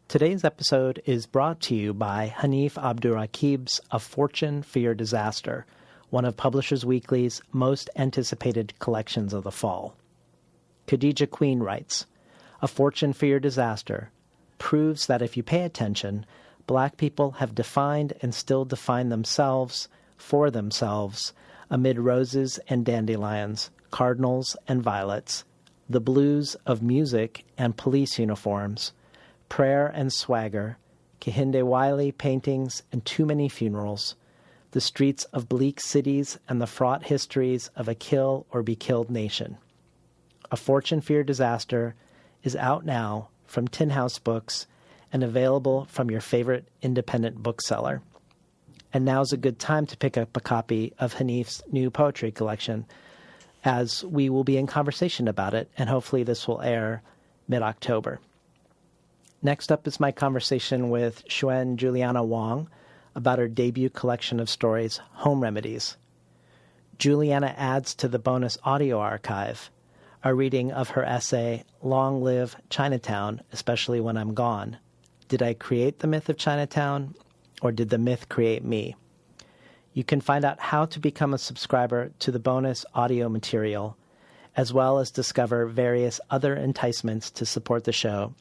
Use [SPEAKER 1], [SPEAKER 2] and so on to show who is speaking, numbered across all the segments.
[SPEAKER 1] Today's episode is brought to you by Hanif Abdurraqib's A Fortune for Your Disaster, one of Publishers Weekly's most anticipated collections of the fall. Khadija Queen writes, A Fortune for Your Disaster proves that if you pay attention, Black people have defined and still define themselves for themselves amid roses and dandelions, cardinals and violets, the blues of music and police uniforms, prayer and swagger, Kehinde Wiley paintings and too many funerals, the streets of bleak cities and the fraught histories of a kill or be killed nation. A Fortune for Your Disaster is out now from Tin House Books and available from your favorite independent bookseller. And now's a good time to pick up a copy of Hanif's new poetry collection, as we will be in conversation about it, and hopefully this will air mid-October. Next up is my conversation with Xuan Juliana Wang about her debut collection of stories, Home Remedies. Juliana adds to the bonus audio archive a reading of her essay, Long Live Chinatown, Especially When I'm Gone. Did I create the myth of Chinatown, or did the myth create me? You can find out how to become a subscriber to the bonus audio material, as well as discover various other enticements to support the show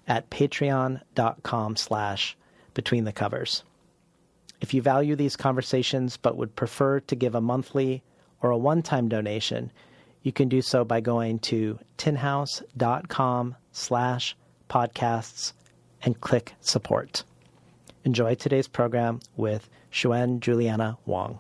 [SPEAKER 1] at patreon.com/betweenthecovers. If you value these conversations but would prefer to give a monthly or a one-time donation, you can do so by going to tinhouse.com/podcasts and click support. Enjoy today's program with Xuan Juliana Wang.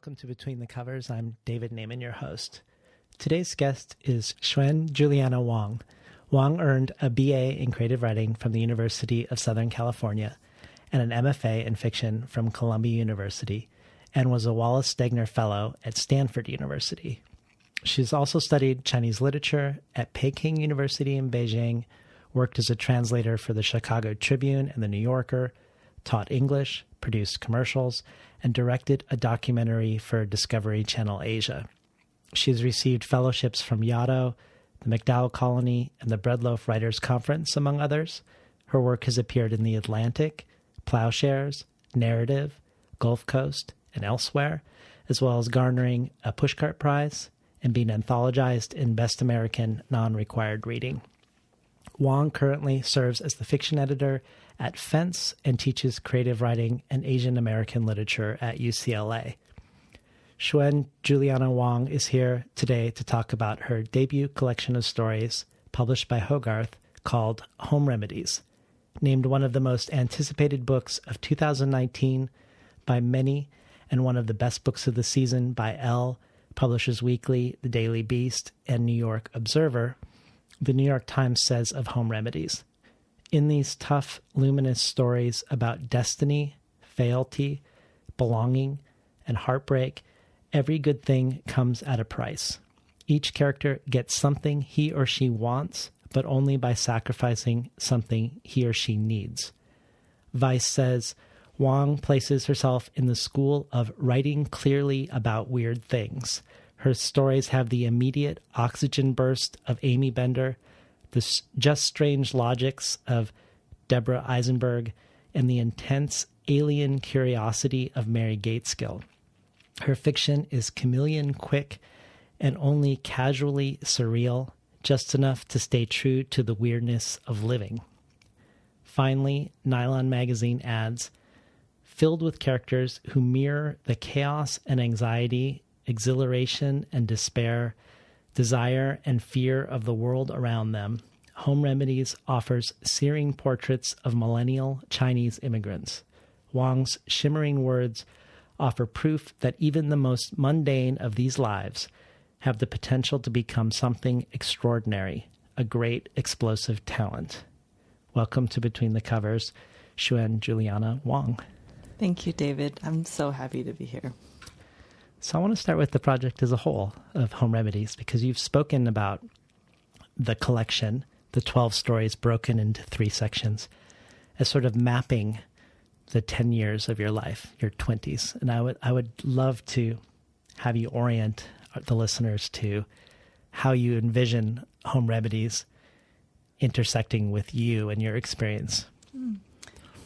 [SPEAKER 1] Welcome to Between the Covers. I'm David Naiman, your host. Today's guest is Xuan Juliana Wang. Wang earned a BA in creative writing from the University of Southern California and an MFA in fiction from Columbia University, and was a Wallace Stegner Fellow at Stanford University. She's also studied Chinese literature at Peking University in Beijing, worked as a translator for the Chicago Tribune and the New Yorker, taught English, produced commercials, and directed a documentary for Discovery Channel Asia. She has received fellowships from Yaddo, the MacDowell Colony, and the Breadloaf Writers Conference, among others. Her work has appeared in The Atlantic, Plowshares, Narrative, Gulf Coast, and elsewhere, as well as garnering a Pushcart Prize and being anthologized in Best American Non-Required Reading. Wang currently serves as the fiction editor at Fence and teaches creative writing and Asian American literature at UCLA. Xuan Juliana Wang is here today to talk about her debut collection of stories published by Hogarth called Home Remedies, named one of the most anticipated books of 2019 by many and one of the best books of the season by Elle, Publishers Weekly, The Daily Beast, and New York Observer. The New York Times says of Home Remedies, in these tough, luminous stories about destiny, fealty, belonging, and heartbreak, every good thing comes at a price. Each character gets something he or she wants, but only by sacrificing something he or she needs. Vice says, Wang places herself in the school of writing clearly about weird things. Her stories have the immediate oxygen burst of Amy Bender, the just strange logics of Deborah Eisenberg, and the intense alien curiosity of Mary Gateskill. Her fiction is chameleon quick and only casually surreal, just enough to stay true to the weirdness of living. Finally, Nylon Magazine adds, filled with characters who mirror the chaos and anxiety, exhilaration and despair, desire and fear of the world around them, Home Remedies offers searing portraits of millennial Chinese immigrants. Wang's shimmering words offer proof that even the most mundane of these lives have the potential to become something extraordinary, a great explosive talent. Welcome to Between the Covers, Xuan Juliana Wang.
[SPEAKER 2] Thank you, David. I'm so happy to be here.
[SPEAKER 1] So I want to start with the project as a whole of Home Remedies, because you've spoken about the collection, the 12 stories broken into 3 sections, as sort of mapping the 10 years of your life, your 20s. And I would love to have you orient the listeners to how you envision Home Remedies intersecting with you and your experience.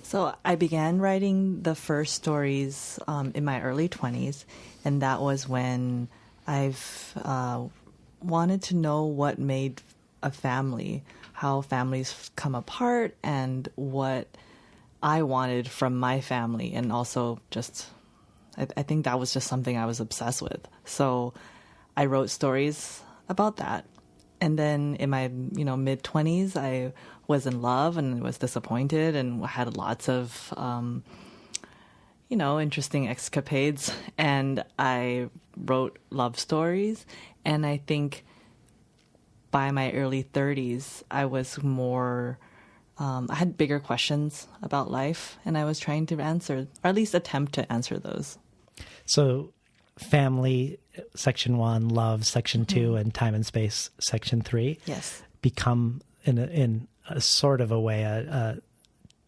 [SPEAKER 2] So I began writing the first stories in my early 20s, and that was when I've wanted to know what made a family, how families come apart, and what I wanted from my family. And also just, I think that was just something I was obsessed with. So I wrote stories about that. And then in my, mid-20s, I was in love and was disappointed and had lots of, interesting escapades. And I wrote love stories. And I think by my early 30s, I was more, I had bigger questions about life. And I was trying to answer, or at least attempt to answer those.
[SPEAKER 1] So family, section 1, love, section 2, and time and space, section 3,
[SPEAKER 2] yes,
[SPEAKER 1] become in a sort of a way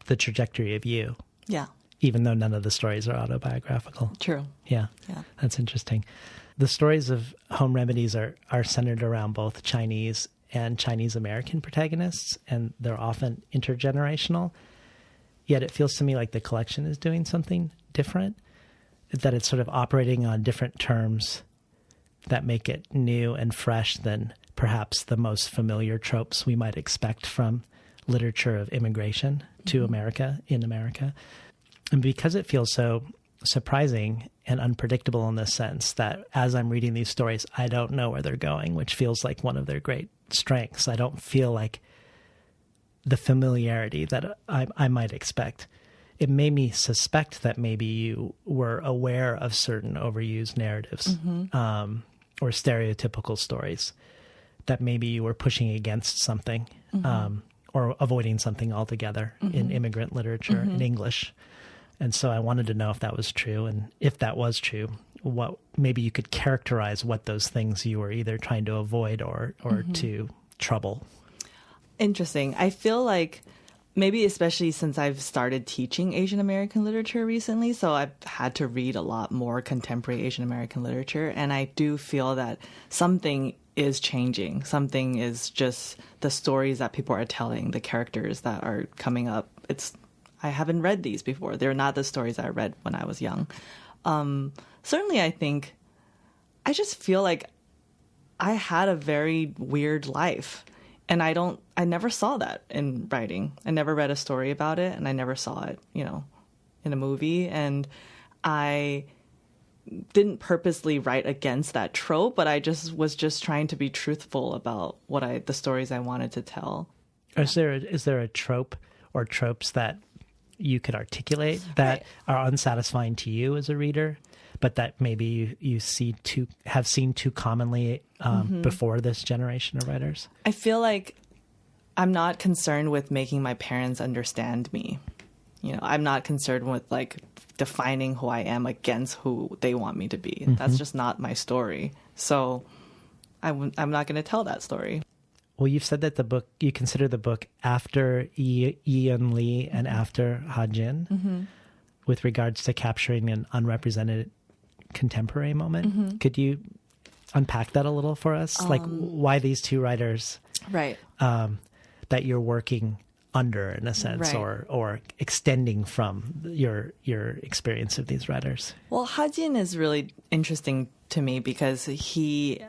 [SPEAKER 1] the trajectory of you.
[SPEAKER 2] Yeah.
[SPEAKER 1] Even though none of the stories are autobiographical.
[SPEAKER 2] True.
[SPEAKER 1] Yeah.
[SPEAKER 2] Yeah.
[SPEAKER 1] That's interesting. The stories of Home Remedies are centered around both Chinese and Chinese American protagonists, and they're often intergenerational. Yet it feels to me like the collection is doing something different, that it's sort of operating on different terms that make it new and fresh than perhaps the most familiar tropes we might expect from literature of immigration to America, in America. And because it feels so surprising and unpredictable in this sense that as I'm reading these stories, I don't know where they're going, which feels like one of their great strengths. I don't feel like the familiarity that I might expect. It made me suspect that maybe you were aware of certain overused narratives or stereotypical stories, that maybe you were pushing against something or avoiding something altogether in immigrant literature in English. And so I wanted to know if that was true. And if that was true, what maybe you could characterize what those things you were either trying to avoid or to trouble.
[SPEAKER 2] Interesting. I feel like maybe especially since I've started teaching Asian American literature recently, so I've had to read a lot more contemporary Asian American literature. And I do feel that something is changing. Something is just the stories that people are telling, the characters that are coming up. I haven't read these before. They're not the stories I read when I was young. Certainly, I think I just feel like I had a very weird life. And I never saw that in writing. I never read a story about it, and I never saw it, in a movie. And I didn't purposely write against that trope, but I was just trying to be truthful about the stories I wanted to tell.
[SPEAKER 1] Is there a trope or tropes that you could articulate that are unsatisfying to you as a reader, but that maybe you have seen too commonly before this generation of writers?
[SPEAKER 2] I feel like I'm not concerned with making my parents understand me. I'm not concerned with defining who I am against who they want me to be. That's just not my story. So I'm not going to tell that story.
[SPEAKER 1] Well, you've said that you consider the book after Ian Lee and after Ha Jin with regards to capturing an unrepresented contemporary moment. Could you unpack that a little for us? Why these two writers that you're working under, in a sense, or extending from your experience of these writers?
[SPEAKER 2] Well, Ha Jin is really interesting to me because he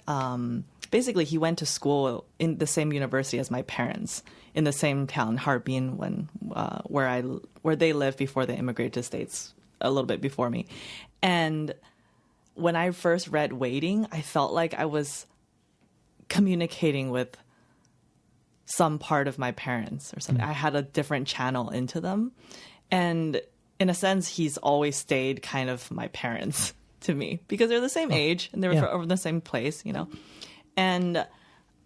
[SPEAKER 2] basically he went to school in the same university as my parents in the same town, Harbin, where they lived before they immigrated to the States, a little bit before me. And when I first read Waiting, I felt like I was communicating with some part of my parents or something. I had a different channel into them. And in a sense, he's always stayed kind of my parents to me because they're the same age and they were from the same place, you know. And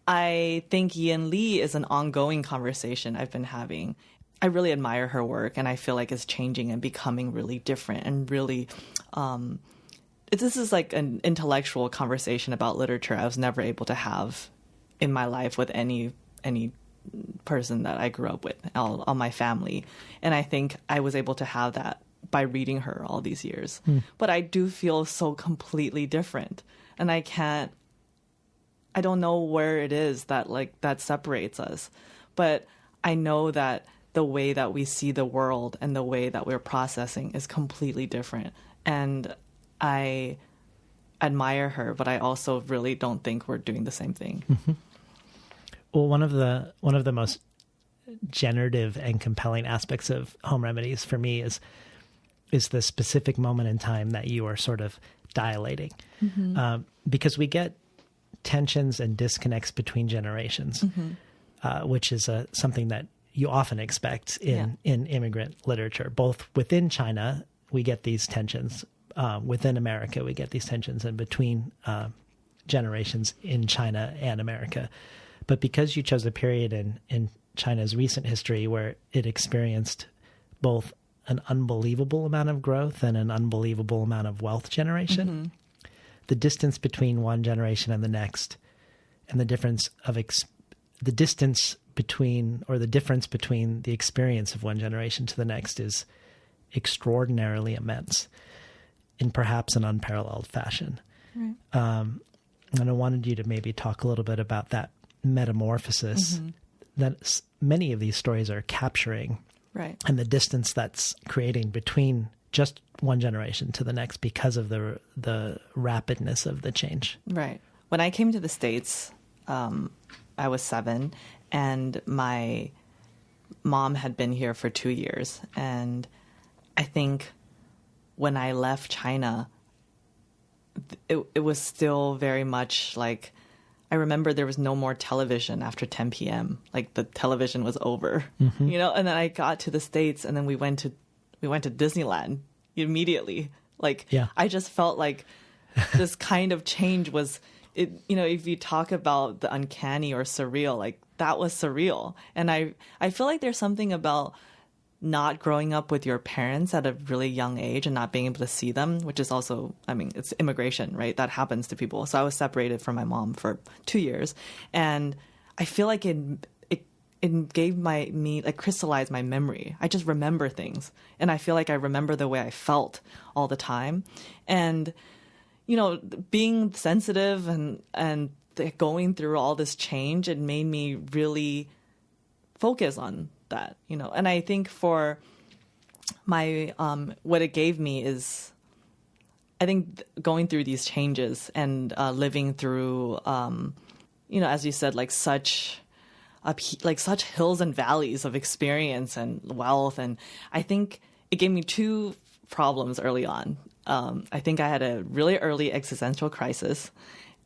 [SPEAKER 2] I think Yin Li is an ongoing conversation I've been having. I really admire her work, and I feel like it's changing and becoming really different and really this is like an intellectual conversation about literature I was never able to have in my life with any person that I grew up with, all my family. And I think I was able to have that by reading her all these years. But I do feel so completely different. And I don't know where it is that separates us. But I know that the way that we see the world and the way that we're processing is completely different. And I admire her, but I also really don't think we're doing the same thing.
[SPEAKER 1] Mm-hmm. Well, one of the most generative and compelling aspects of Home Remedies for me is the specific moment in time that you are sort of dilating, because we get tensions and disconnects between generations, which is something that you often expect in immigrant literature. Both within China, we get these tensions. Within America, we get these tensions, and between generations in China and America. But because you chose a period in China's recent history where it experienced both an unbelievable amount of growth and an unbelievable amount of wealth generation, the distance between one generation and the next, and the difference between the experience of one generation to the next is extraordinarily immense in perhaps an unparalleled fashion. Right. And I wanted you to maybe talk a little bit about that metamorphosis that many of these stories are capturing, right? And the distance that's creating between just one generation to the next because of the rapidness of the change.
[SPEAKER 2] Right. When I came to the States, I was 7, and my mom had been here for 2 years. And I think when I left China, it was still very much like, I remember there was no more television after 10 p.m. Like the television was over, you know. And then I got to the States, and then we went to Disneyland immediately. Like, I just felt like this kind of change was, it. You know, if you talk about the uncanny or surreal, like that was surreal. And I feel like there's something about not growing up with your parents at a really young age and not being able to see them, which is also, I mean, it's immigration, right? That happens to people. So I was separated from my mom for 2 years. And I feel like it gave me, like, crystallized my memory. I just remember things. And I feel like I remember the way I felt all the time. And, you know, being sensitive and going through all this change, it made me really focus on that, you know. And I think for my what it gave me is, I think going through these changes and living through you know, as you said, like such hills and valleys of experience and wealth. And I think it gave me 2 problems early on. I think I had a really early existential crisis,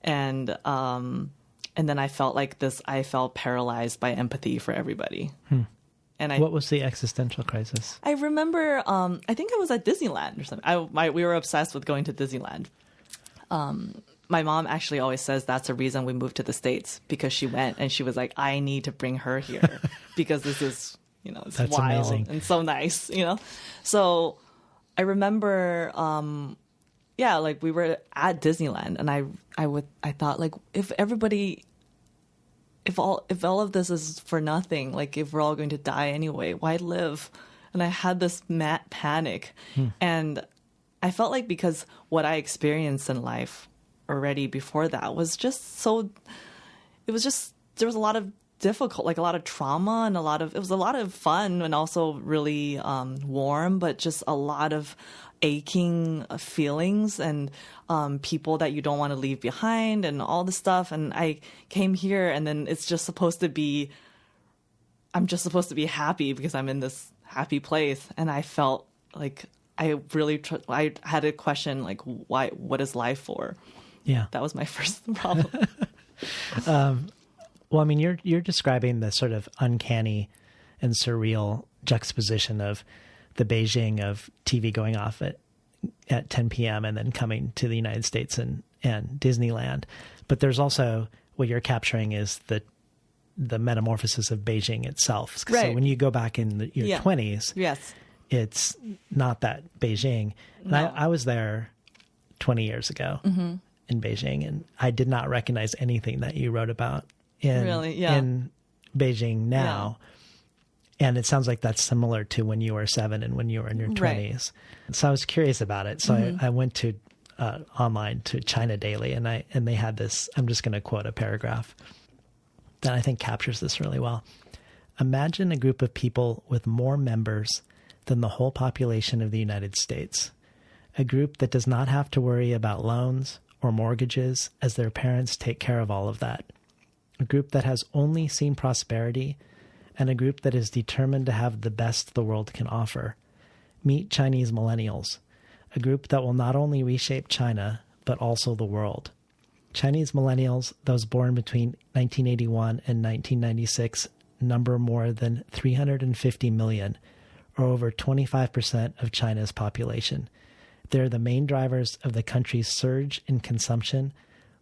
[SPEAKER 2] and then I felt paralyzed by empathy for everybody. And
[SPEAKER 1] what was the existential crisis?
[SPEAKER 2] I remember, I think I was at Disneyland or something. We were obsessed with going to Disneyland. My mom actually always says that's the reason we moved to the States, because she went and she was like, I need to bring her here because this is, you know, it's
[SPEAKER 1] that's
[SPEAKER 2] wild
[SPEAKER 1] amazing.
[SPEAKER 2] And so nice, you know? So I remember, like we were at Disneyland, and I thought, like, if all of this is for nothing, like if we're all going to die anyway, why live? And I had this mad panic. And I felt like, because what I experienced in life already before that was just there was a lot of a lot of trauma, and it was a lot of fun, and also really warm, but just a lot of aching feelings and people that you don't want to leave behind and all this stuff. And I came here, and then I'm just supposed to be happy because I'm in this happy place. And I felt like I had a question, like, why? What is life for? Yeah, that was my first problem.
[SPEAKER 1] Well, I mean, you're describing the sort of uncanny and surreal juxtaposition of the Beijing of TV going off at 10 p.m. and then coming to the United States and Disneyland. But there's also what you're capturing is the metamorphosis of Beijing itself.
[SPEAKER 2] Right.
[SPEAKER 1] So when you go back in your 20s,
[SPEAKER 2] yes,
[SPEAKER 1] it's not that Beijing. And
[SPEAKER 2] No.
[SPEAKER 1] I was there 20 years ago in Beijing, and I did not recognize anything that you wrote about in Beijing now. And it sounds like that's similar to when you were 7 and when you were in your 20s. Right. So I was curious about it. So I went to online to China Daily, and they had this, I'm just going to quote a paragraph that I think captures this really well. Imagine a group of people with more members than the whole population of the United States. A group that does not have to worry about loans or mortgages as their parents take care of all of that. A group that has only seen prosperity, and a group that is determined to have the best the world can offer. Meet Chinese millennials, a group that will not only reshape China, but also the world. Chinese millennials, those born between 1981 and 1996, number more than 350 million, or over 25% of China's population. They're the main drivers of the country's surge in consumption,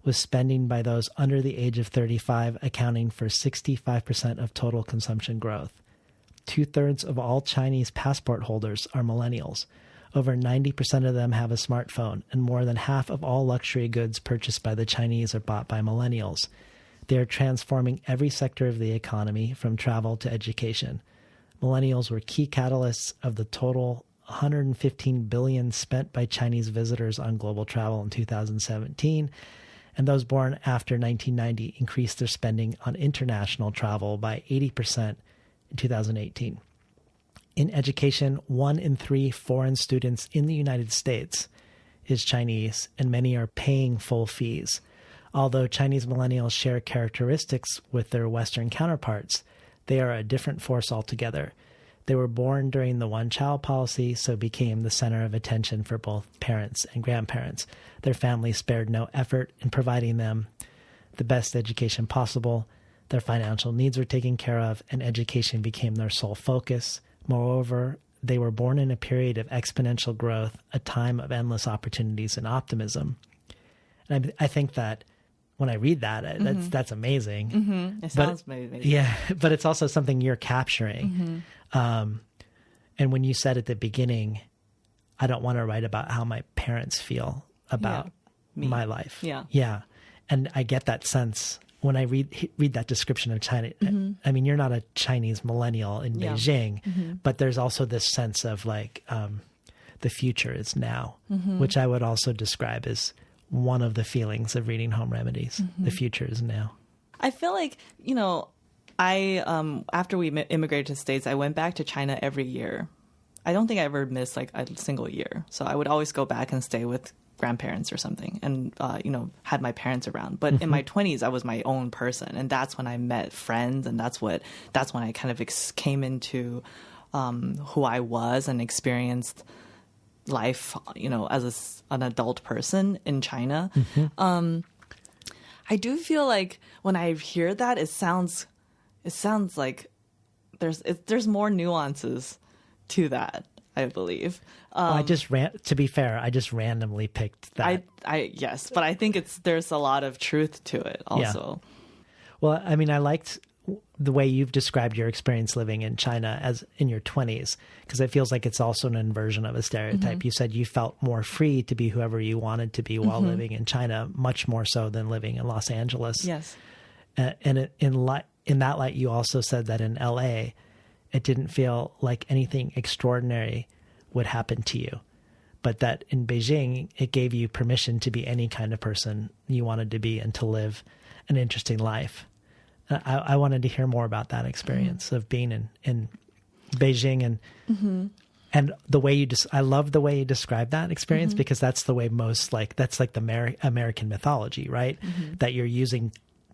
[SPEAKER 1] with spending by those under the age of 35 accounting for 65% of total consumption growth. 2/3 of all Chinese passport holders are millennials. Over 90% of them have a smartphone, and more than half of all luxury goods purchased by the Chinese are bought by millennials. They are transforming every sector of the economy, from travel to education. Millennials were key catalysts of the total $115 billion spent by Chinese visitors on global travel in 2017, and those born after 1990 increased their spending on international travel by 80% in 2018. In education, 1 in 3 foreign students in the United States is Chinese, and many are paying full fees. Although Chinese millennials share characteristics with their Western counterparts, they are a different force altogether. They were born during the one-child policy, so became the center of attention for both parents and grandparents. Their families spared no effort in providing them the best education possible. Their financial needs were taken care of, and education became their sole focus. Moreover, they were born in a period of exponential growth, a time of endless opportunities and optimism. And I think that when I read that, that's amazing.
[SPEAKER 2] It sounds amazing.
[SPEAKER 1] Yeah, but it's also something you're capturing. And when you said at the beginning, I don't want to write about how my parents feel about my life. Yeah. And I get that sense when I read that description of China. I mean, you're not a Chinese millennial in Beijing, but there's also this sense of like the future is now, which I would also describe as one of the feelings of reading Home Remedies. The future is now.
[SPEAKER 2] I feel like, I after we immigrated to the States, I went back to China every year. I don't think I ever missed like a single year. So I would always go back and stay with grandparents or something, and had my parents around. But in my 20s, I was my own person, and that's when I met friends, and that's when I kind of came into who I was and experienced life, as an adult person in China. I do feel like when I hear that, it sounds like there's more nuances to that, I believe.
[SPEAKER 1] Well, to be fair, I just randomly picked that.
[SPEAKER 2] Yes, but I think there's a lot of truth to it also.
[SPEAKER 1] Yeah. Well, I mean, I liked the way you've described your experience living in China as in your 20s, because it feels like it's also an inversion of a stereotype. You said you felt more free to be whoever you wanted to be while living in China, much more so than living in Los Angeles.
[SPEAKER 2] Yes.
[SPEAKER 1] And in that light, you also said that in LA, it didn't feel like anything extraordinary would happen to you, but that in Beijing, it gave you permission to be any kind of person you wanted to be and to live an interesting life. I wanted to hear more about that experience of being in Beijing and the way I love the way you describe that experience, because that's the way that's like the American mythology, right? That you're using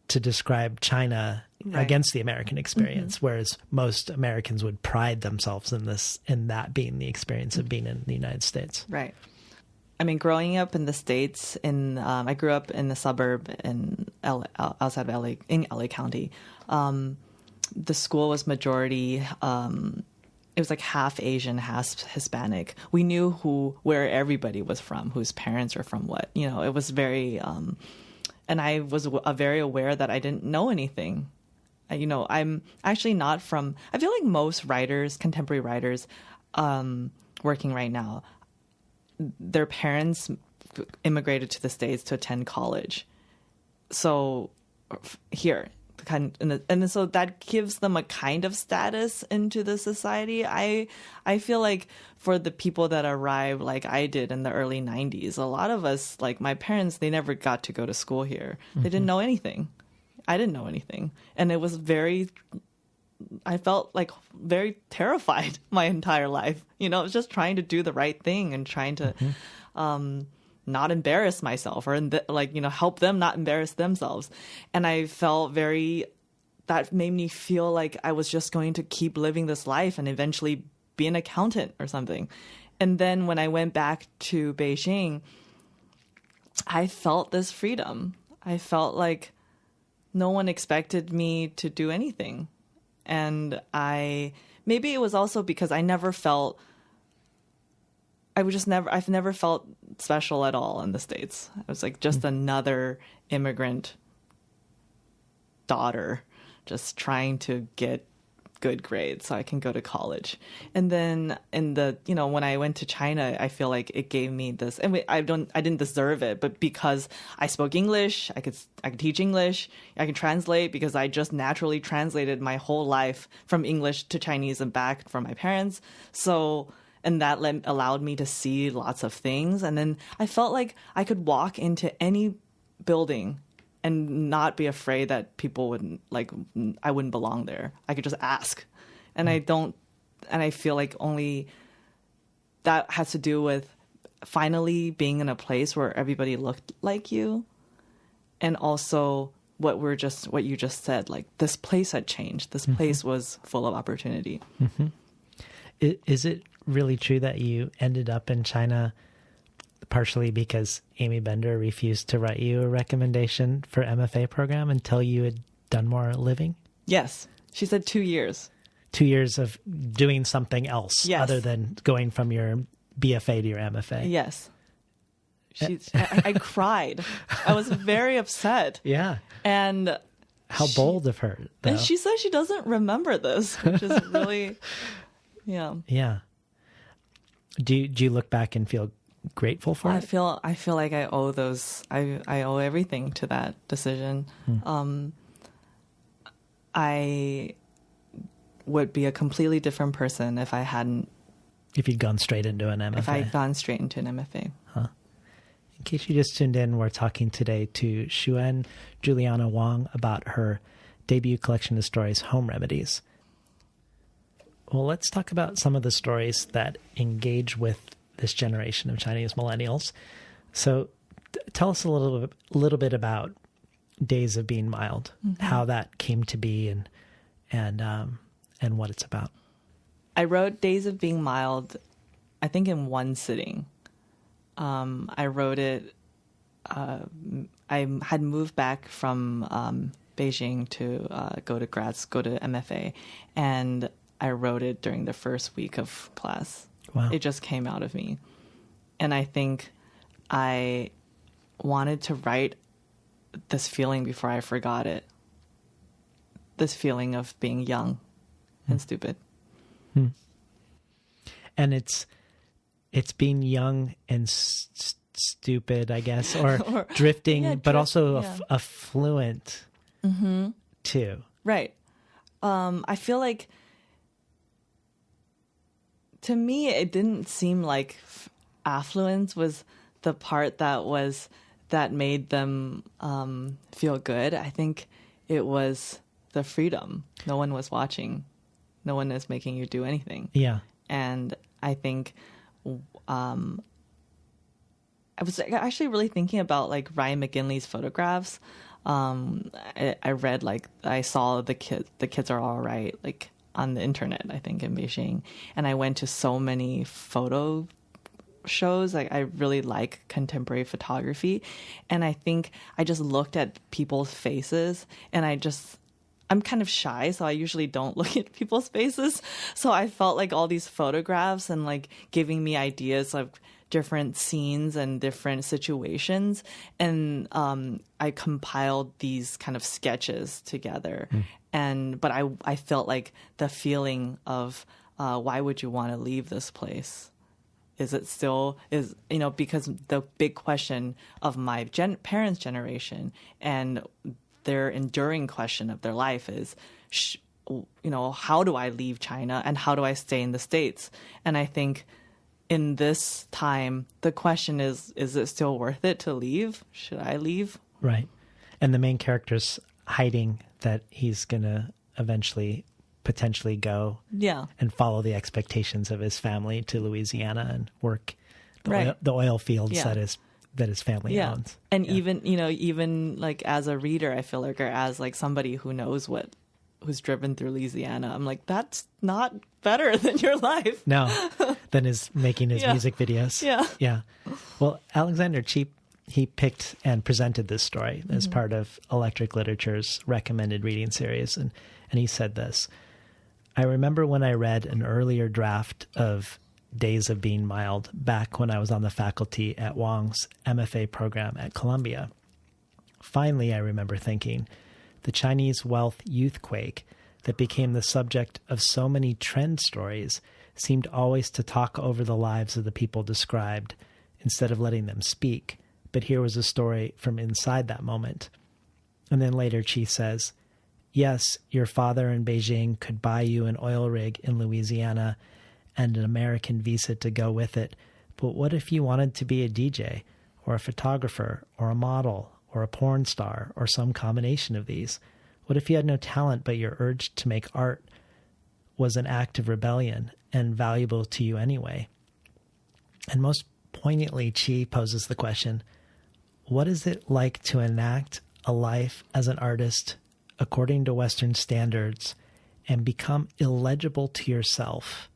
[SPEAKER 1] to describe China against the American experience, whereas most Americans would pride themselves in that being the experience of being in the United States.
[SPEAKER 2] Right. I mean, growing up in the States, I grew up in the suburb outside of LA, in LA County. The school was majority it was like half Asian, half Hispanic. We knew where everybody was from, whose parents were from what. You know, it was very, and I was very aware that I didn't know anything. You know, I'm actually not from, I feel like most writers, contemporary writers, working right now, their parents immigrated to the States to attend college. So here, and so that gives them a kind of status into the society. I feel like for the people that arrived like I did in the early 90s, a lot of us, like my parents, they never got to go to school here. They didn't know anything. I didn't know anything. And it was I felt like very terrified my entire life. You know, I was just trying to do the right thing and trying to not embarrass myself or help them not embarrass themselves. And I felt that made me feel like I was just going to keep living this life and eventually be an accountant or something. And then when I went back to Beijing, I felt this freedom. I felt like no one expected me to do anything. And maybe it was also because I've never felt special at all in the States. I was like just another immigrant daughter just trying to get good grades so I can go to college. And then when I went to China, I feel like it gave me this, and I didn't deserve it, but because I spoke English, I could teach English, I could translate because I just naturally translated my whole life from English to Chinese and back from my parents. So, and that allowed me to see lots of things. And then I felt like I could walk into any building and not be afraid that people I wouldn't belong there. I could just ask. And I feel like only that has to do with finally being in a place where everybody looked like you. And also what you just said, like this place had changed. This place was full of opportunity.
[SPEAKER 1] Mm-hmm. Is it really true that you ended up in China partially because Amy Bender refused to write you a recommendation for MFA program until you had done more living?
[SPEAKER 2] Yes. She said 2 years.
[SPEAKER 1] 2 years of doing something else other than going from your BFA to your MFA.
[SPEAKER 2] Yes. I cried. I was very upset.
[SPEAKER 1] Yeah.
[SPEAKER 2] And
[SPEAKER 1] how bold of her, though.
[SPEAKER 2] And she says she doesn't remember this, which is really, yeah.
[SPEAKER 1] Yeah. Do you look back and feel grateful for it?
[SPEAKER 2] I feel like I owe I owe everything to that decision. I would be a completely different person if
[SPEAKER 1] you'd gone straight into an MFA.
[SPEAKER 2] If I had gone straight into an MFA.
[SPEAKER 1] Huh. In case you just tuned in, we're talking today to Xuan Juliana Wang about her debut collection of stories, Home Remedies. Well, let's talk about some of the stories that engage with this generation of Chinese millennials. So tell us a little bit about Days of Being Mild, how that came to be and what it's about.
[SPEAKER 2] I wrote Days of Being Mild, I think in one sitting. I wrote it, I had moved back from Beijing to go to MFA, and I wrote it during the first week of class.
[SPEAKER 1] Wow.
[SPEAKER 2] It just came out of me. And I think I wanted to write this feeling before I forgot it. This feeling of being young and stupid.
[SPEAKER 1] And it's being young and stupid, I guess, or drifting, but also affluent too. Right.
[SPEAKER 2] I feel like, to me, it didn't seem like affluence was the part that made them feel good. I think it was the freedom. No one was watching. No one is making you do anything.
[SPEAKER 1] Yeah.
[SPEAKER 2] And I think I was actually really thinking about like Ryan McGinley's photographs. I read, like, I saw the kids are all right, like, on the internet, I think, in Beijing. And I went to so many photo shows. Like, I really like contemporary photography. And I think I just looked at people's faces and I'm kind of shy, so I usually don't look at people's faces. So I felt like all these photographs and like giving me ideas of different scenes and different situations. And I compiled these kind of sketches together. But I felt like the feeling of why would you want to leave this place? Is it still, because the big question of my parents' generation and their enduring question of their life is, how do I leave China and how do I stay in the States? And I think in this time, the question is it still worth it to leave? Should I leave?
[SPEAKER 1] Right. And the main character's hiding that he's going to eventually potentially go and follow the expectations of his family to Louisiana and work the oil fields that his family owns.
[SPEAKER 2] And even like as a reader, I feel like, or as like somebody who knows who's driven through Louisiana, I'm like, that's not better than your life.
[SPEAKER 1] No, than making his music videos. Yeah. Well, Alexander Cheap, he picked and presented this story as part of Electric Literature's recommended reading series. And he said this: I remember when I read an earlier draft of Days of Being Mild back when I was on the faculty at Wang's MFA program at Columbia. Finally, I remember thinking, the Chinese wealth youthquake that became the subject of so many trend stories seemed always to talk over the lives of the people described instead of letting them speak. But here was a story from inside that moment. And then later Chi says, yes, your father in Beijing could buy you an oil rig in Louisiana and an American visa to go with it. But what if you wanted to be a DJ or a photographer or a model or a porn star or some combination of these? What if you had no talent but your urge to make art was an act of rebellion and valuable to you anyway? And most poignantly, Chi poses the question, what is it like to enact a life as an artist according to Western standards and become illegible to yourself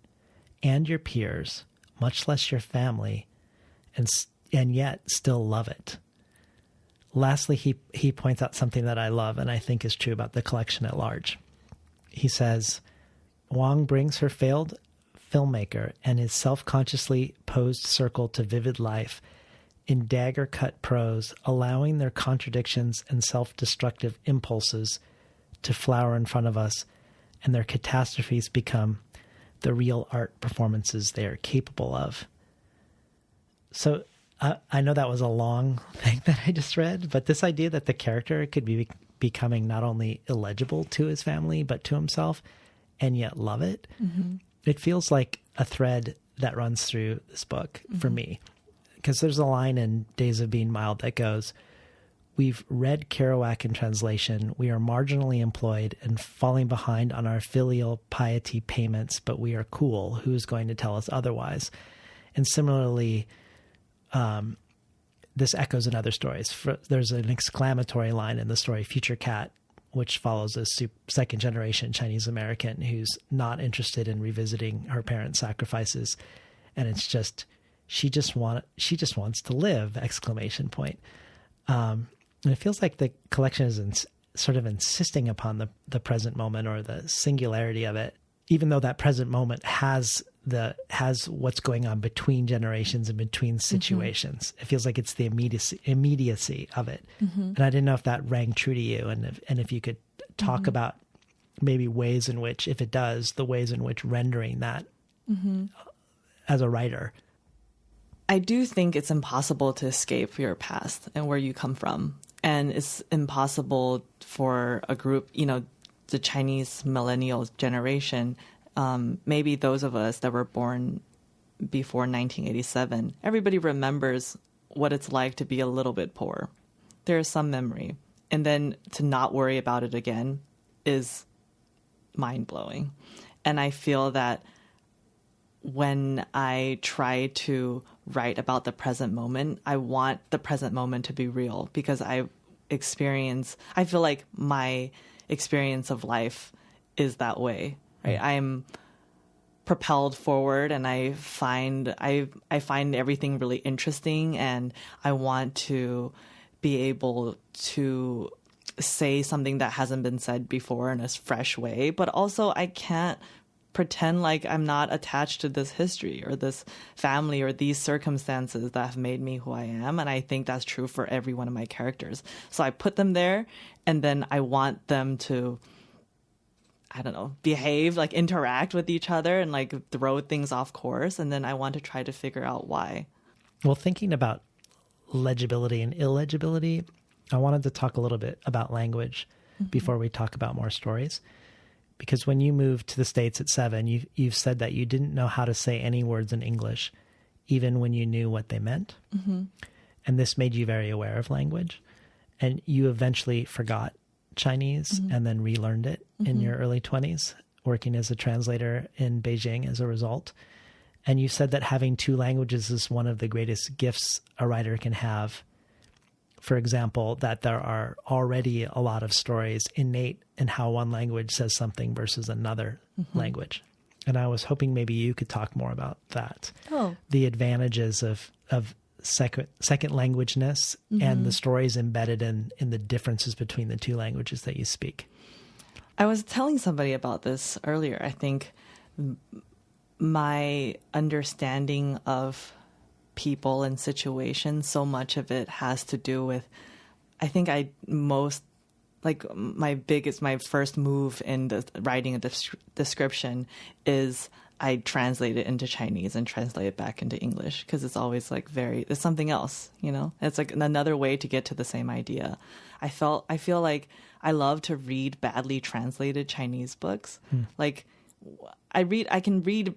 [SPEAKER 1] and your peers, much less your family, and yet still love it? Lastly, he points out something that I love and I think is true about the collection at large. He says, Wang brings her failed filmmaker and his self-consciously posed circle to vivid life in dagger-cut prose, allowing their contradictions and self-destructive impulses to flower in front of us, and their catastrophes become the real art performances they are capable of. So I know that was a long thing that I just read, but this idea that the character could be becoming not only illegible to his family, but to himself, and yet love it, it feels like a thread that runs through this book for me. Because there's a line in Days of Being Mild that goes, we've read Kerouac in translation. We are marginally employed and falling behind on our filial piety payments, but we are cool. Who's going to tell us otherwise? And similarly, this echoes in other stories. There's an exclamatory line in the story Future Cat, which follows a second generation Chinese American who's not interested in revisiting her parents' sacrifices. And it's just, she just wants to live, exclamation point. And it feels like the collection is sort of insisting upon the present moment or the singularity of it, even though that present moment has what's going on between generations and between situations. It feels like it's the immediacy of it. And I didn't know if that rang true to you, and if you could talk about maybe ways in which, if it does, the ways in which rendering that as a writer.
[SPEAKER 2] I do think it's impossible to escape your past and where you come from. And it's impossible for a group, the Chinese millennial generation, maybe those of us that were born before 1987, everybody remembers what it's like to be a little bit poor. There is some memory. And then to not worry about it again is mind-blowing. And I feel that when I try to write about the present moment, I want the present moment to be real, because I feel like my experience of life is that way, right? I'm propelled forward and I find everything really interesting, and I want to be able to say something that hasn't been said before in a fresh way, but also I can't pretend like I'm not attached to this history or this family or these circumstances that have made me who I am. And I think that's true for every one of my characters. So I put them there, and then I want them to, I don't know, behave, like interact with each other and like throw things off course. And then I want to try to figure out why.
[SPEAKER 1] Well, thinking about legibility and illegibility, I wanted to talk a little bit about language before we talk about more stories. Because when you moved to the States at 7, you've said that you didn't know how to say any words in English, even when you knew what they meant. And this made you very aware of language. And you eventually forgot Chinese and then relearned it in your early 20s, working as a translator in Beijing as a result. And you said that having 2 languages is one of the greatest gifts a writer can have. For example, that there are already a lot of stories innate in how one language says something versus another language. And I was hoping maybe you could talk more about that. The advantages of second languageness and the stories embedded in the differences between the 2 languages that you speak.
[SPEAKER 2] I was telling somebody about this earlier. I think my understanding of people and situations, so much of it has to do with, I think my first move in the writing a description is I translate it into Chinese and translate it back into English, because it's always like it's something else, you know? It's like another way to get to the same idea. I feel like I love to read badly translated Chinese books. Like I can read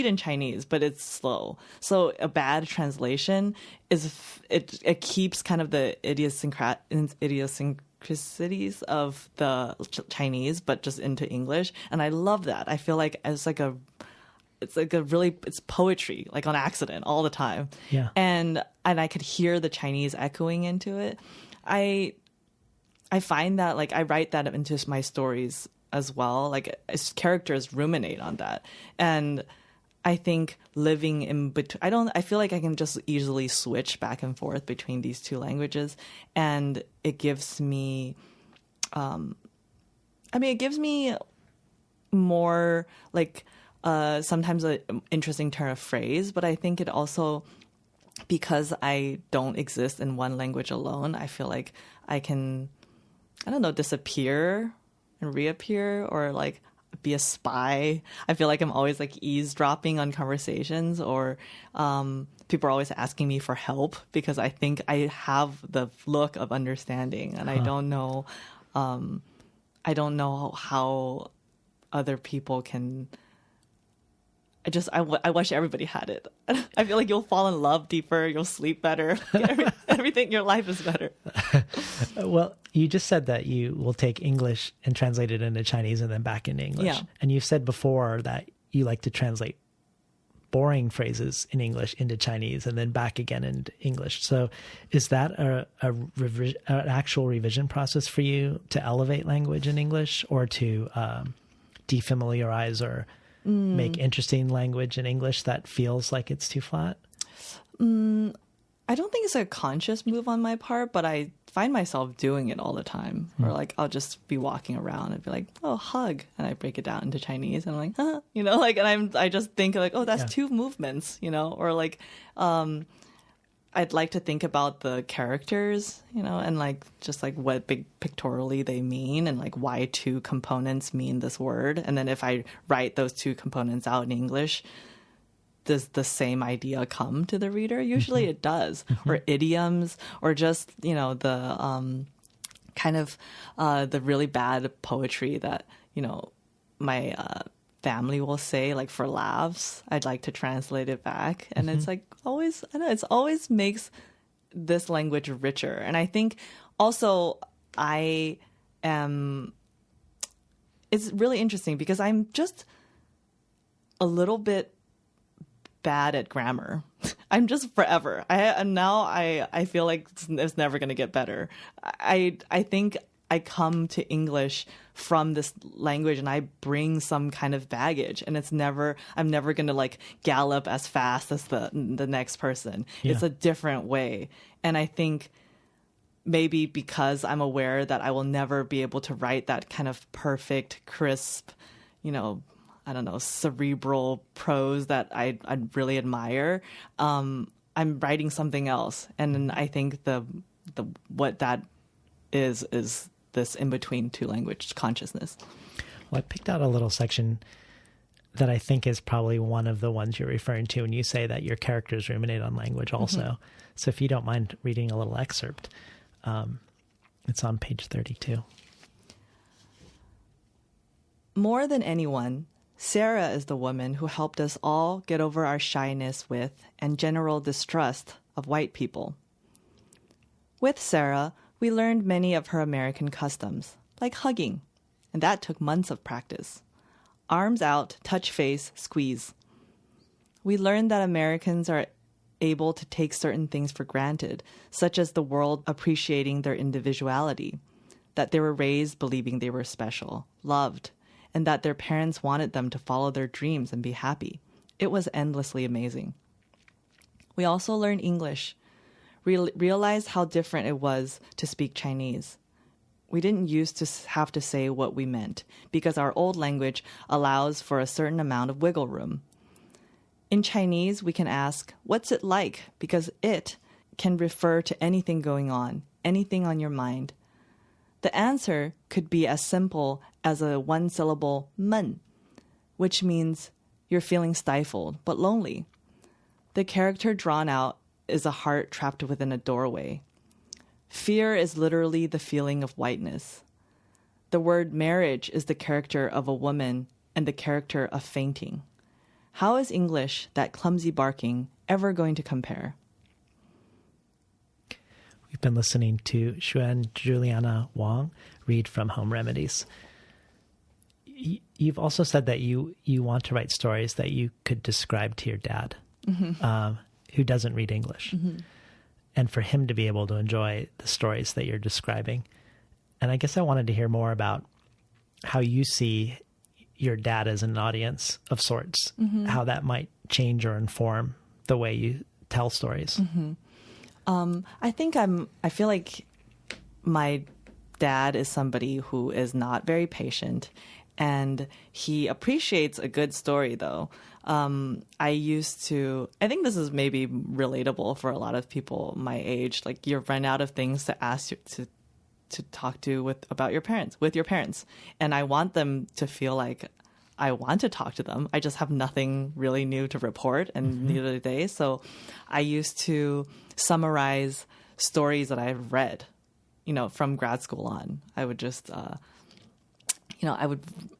[SPEAKER 2] in Chinese, but it's slow. So a bad translation it keeps kind of the idiosyncrasies of the Chinese, but just into English. And I love that. I feel like it's poetry, like on accident all the time.
[SPEAKER 1] Yeah.
[SPEAKER 2] And I could hear the Chinese echoing into it. I find that like I write that into my stories as well. Like as characters ruminate on that. And I think living in between, I feel like I can just easily switch back and forth between these 2 languages. And it gives me, it gives me more like, sometimes an interesting turn of phrase, but I think it also, because I don't exist in one language alone, I feel like I can, disappear and reappear, or like be a spy. I feel like I'm always like eavesdropping on conversations, or people are always asking me for help because I think I have the look of understanding, and I don't know how other people can. I wish everybody had it. I feel like you'll fall in love deeper, you'll sleep better, everything in your life is better.
[SPEAKER 1] Well, you just said that you will take English and translate it into Chinese and then back into English.
[SPEAKER 2] Yeah.
[SPEAKER 1] And you've said before that you like to translate boring phrases in English into Chinese and then back again into English. So is that an actual revision process for you to elevate language in English, or to defamiliarize or make interesting language in English that feels like it's too flat?
[SPEAKER 2] I don't think it's a conscious move on my part, but I find myself doing it all the time. Or like I'll just be walking around and be like, oh, hug. And I break it down into Chinese and I'm like, huh, and I just think like, oh, that's 2 movements, or like, I'd like to think about the characters, and like just like what big pictorially they mean, and like why 2 components mean this word. And then if I write those 2 components out in English, does the same idea come to the reader? Usually it does. Or idioms, or just, the kind of the really bad poetry that, my family will say, like for laughs. I'd like to translate it back. And it's like always, it's always makes this language richer. And I think also it's really interesting because I'm just a little bit bad at grammar. I'm just forever. I feel like it's never going to get better. I think I come to English from this language and I bring some kind of baggage, and I'm never going to like gallop as fast as the next person. Yeah. It's a different way. And I think maybe because I'm aware that I will never be able to write that kind of perfect, crisp, I don't know, cerebral prose that I really admire. I'm writing something else, and I think the what that is this in between two language consciousness.
[SPEAKER 1] Well, I picked out a little section that I think is probably one of the ones you're referring to when you say that your characters ruminate on language also. Mm-hmm. So if you don't mind reading a little excerpt, it's on page 32.
[SPEAKER 2] More than anyone, Sarah is the woman who helped us all get over our shyness with and general distrust of white people. With Sarah, we learned many of her American customs, like hugging, and that took months of practice. Arms out, touch face, squeeze. We learned that Americans are able to take certain things for granted, such as the world appreciating their individuality, that they were raised believing they were special, loved, and that their parents wanted them to follow their dreams and be happy. It was endlessly amazing. We also learned English, realized how different it was to speak Chinese. We didn't used to have to say what we meant because our old language allows for a certain amount of wiggle room. In Chinese, we can ask, "What's it like?" because it can refer to anything going on, anything on your mind. The answer could be as simple as a one-syllable "men," which means you're feeling stifled but lonely. The character drawn out is a heart trapped within a doorway. Fear is literally the feeling of whiteness. The word marriage is the character of a woman and the character of fainting. How is English, that clumsy barking, ever going to compare?
[SPEAKER 1] We've been listening to Xuan Juliana Wang read from Home Remedies. You've also said that you want to write stories that you could describe to your dad, who doesn't read English. Mm-hmm. And for him to be able to enjoy the stories that you're describing. And I guess I wanted to hear more about how you see your dad as an audience of sorts, how that might change or inform the way you tell stories.
[SPEAKER 2] I feel like my dad is somebody who is not very patient, and he appreciates a good story, though. I think this is maybe relatable for a lot of people my age. Like, you run out of things to ask to talk to about your parents, with your parents. And I want them to feel like I want to talk to them. I just have nothing really new to report, and neither do they. So I used to summarize stories that I've read, from grad school on. I would just,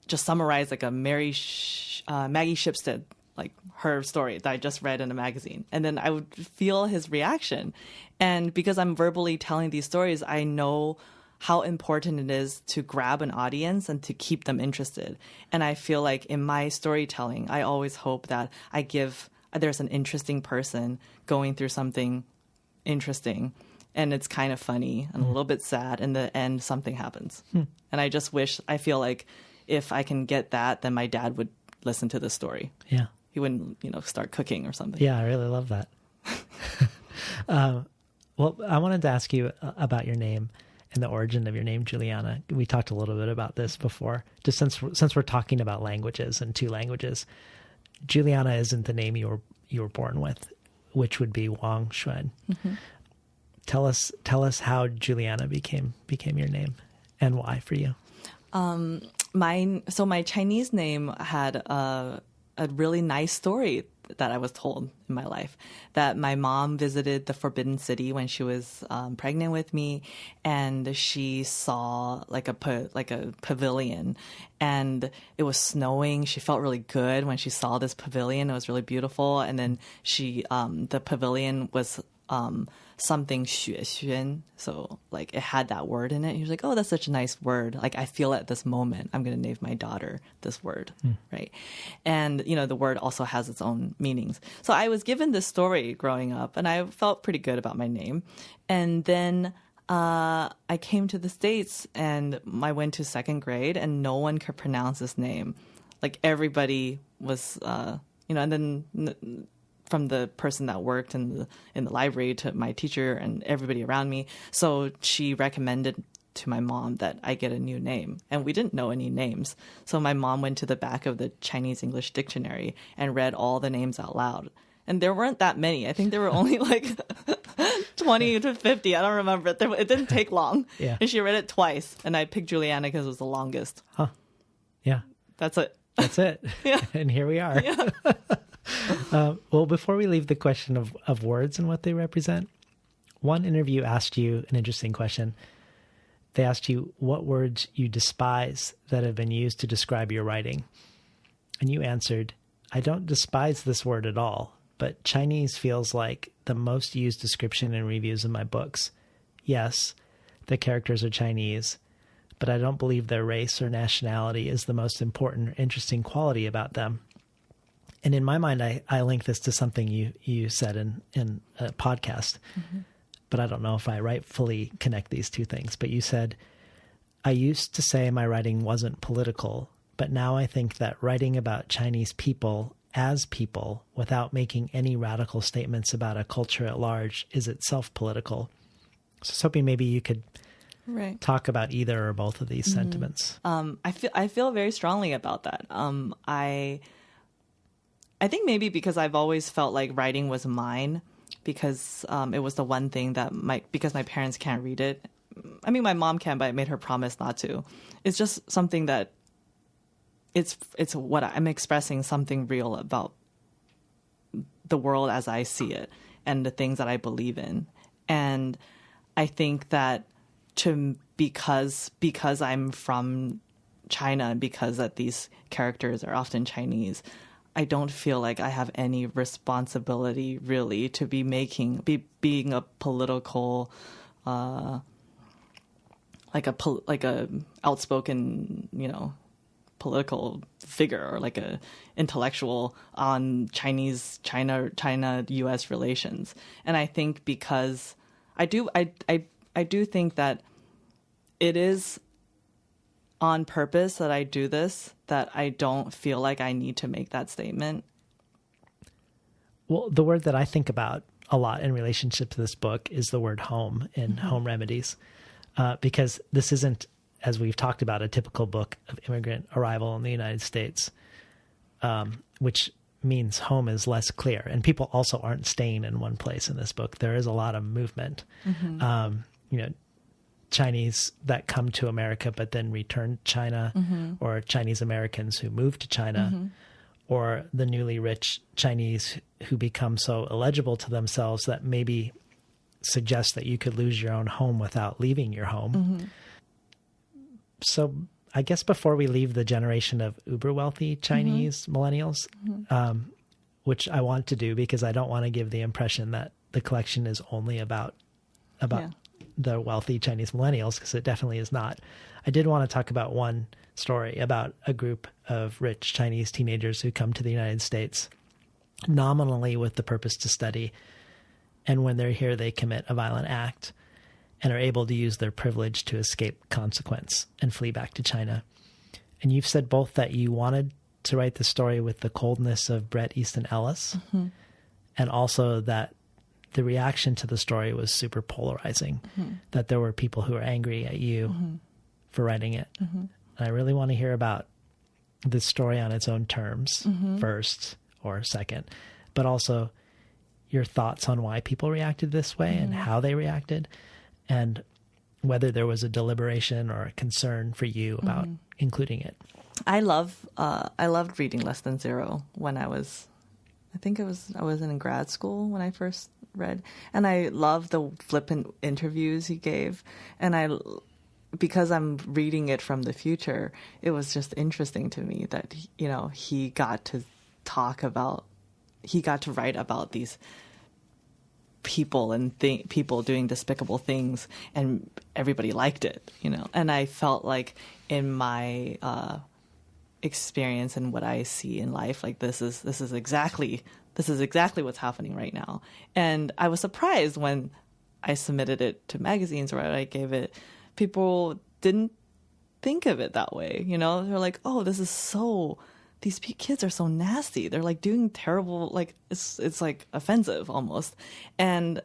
[SPEAKER 2] summarize like a Maggie Shipstead, like her story that I just read in a magazine. And then I would feel his reaction. And because I'm verbally telling these stories, I know how important it is to grab an audience and to keep them interested. And I feel like in my storytelling, I always hope that there's an interesting person going through something interesting, and it's kind of funny and a little bit sad. In the end, something happens. And I feel like if I can get that, then my dad would listen to the story.
[SPEAKER 1] Yeah.
[SPEAKER 2] He wouldn't, start cooking or something.
[SPEAKER 1] Yeah, I really love that. Well, I wanted to ask you about your name and the origin of your name, Juliana. We talked a little bit about this before. Just since we're talking about languages and two languages, Juliana isn't the name you were born with, which would be Wang Xuan. Tell us how Juliana became your name and why for you.
[SPEAKER 2] My Chinese name had a really nice story that I was told in my life, that my mom visited the Forbidden City when she was pregnant with me, and she saw like a pavilion, and it was snowing. She felt really good when she saw this pavilion. It was really beautiful. And then the pavilion was something xuan, so like it had that word in it. He was like, "Oh, that's such a nice word. Like, I feel at this moment I'm going to name my daughter this word," right? And the word also has its own meanings. So I was given this story growing up, and I felt pretty good about my name. And then I came to the States, and I went to second grade, and no one could pronounce this name. Like, everybody was, and then from the person that worked in the library to my teacher and everybody around me. So she recommended to my mom that I get a new name, and we didn't know any names. So my mom went to the back of the Chinese English dictionary and read all the names out loud. And there weren't that many. I think there were only like 20 to 50. I don't remember. It didn't take long.
[SPEAKER 1] Yeah.
[SPEAKER 2] And she read it twice, and I picked Juliana because it was the longest.
[SPEAKER 1] Huh. Yeah.
[SPEAKER 2] That's it.
[SPEAKER 1] That's it.
[SPEAKER 2] Yeah.
[SPEAKER 1] And here we are.
[SPEAKER 2] Yeah.
[SPEAKER 1] Well, before we leave the question of words and what they represent, one interview asked you an interesting question. They asked you what words you despise that have been used to describe your writing. And you answered, I don't despise this word at all, but Chinese feels like the most used description in reviews of my books. Yes, the characters are Chinese, but I don't believe their race or nationality is the most important or interesting quality about them. And in my mind, I link this to something you said in a podcast, but I don't know if I rightfully connect these two things. But you said, I used to say my writing wasn't political, but now I think that writing about Chinese people as people without making any radical statements about a culture at large is itself political. So I was hoping maybe you could talk about either or both of these sentiments.
[SPEAKER 2] I feel very strongly about that. I think maybe because I've always felt like writing was mine, because it was the one thing that because my parents can't read it. I mean, my mom can, but I made her promise not to. It's just something that it's what I'm expressing, something real about the world as I see it and the things that I believe in. And I think that because I'm from China and because that these characters are often Chinese, I don't feel like I have any responsibility really to be being a political, like a outspoken, political figure or like a intellectual on China-US relations. And I think because I do think that it is on purpose that I do this, that I don't feel like I need to make that statement.
[SPEAKER 1] Well, the word that I think about a lot in relationship to this book is the word home in Home Remedies, because this isn't, as we've talked about, a typical book of immigrant arrival in the United States, which means home is less clear. And people also aren't staying in one place in this book. There is a lot of movement. Chinese that come to America but then return to China, or Chinese Americans who move to China, or the newly rich Chinese who become so illegible to themselves that maybe suggest that you could lose your own home without leaving your home. So I guess before we leave the generation of uber wealthy Chinese millennials, which I want to do because I don't want to give the impression that the collection is only about the wealthy Chinese millennials, because it definitely is not. I did want to talk about one story about a group of rich Chinese teenagers who come to the United States nominally with the purpose to study. And when they're here, they commit a violent act and are able to use their privilege to escape consequence and flee back to China. And you've said both that you wanted to write the story with the coldness of Bret Easton Ellis, and also that the reaction to the story was super polarizing, that there were people who were angry at you for writing it. And I really want to hear about this story on its own terms first or second, but also your thoughts on why people reacted this way and how they reacted, and whether there was a deliberation or a concern for you about including it.
[SPEAKER 2] I loved reading Less Than Zero when I was in grad school when I first read, and I loved the flippant interviews he gave, and because I'm reading it from the future, it was just interesting to me that he got to write about these people and people doing despicable things, and everybody liked it, and I felt like in my experience and what I see in life, like this is exactly what's happening right now. And I was surprised when I submitted it to magazines or I gave it, people didn't think of it that way. They're like, oh, this is so these kids are so nasty. They're like doing terrible, like it's like offensive almost. And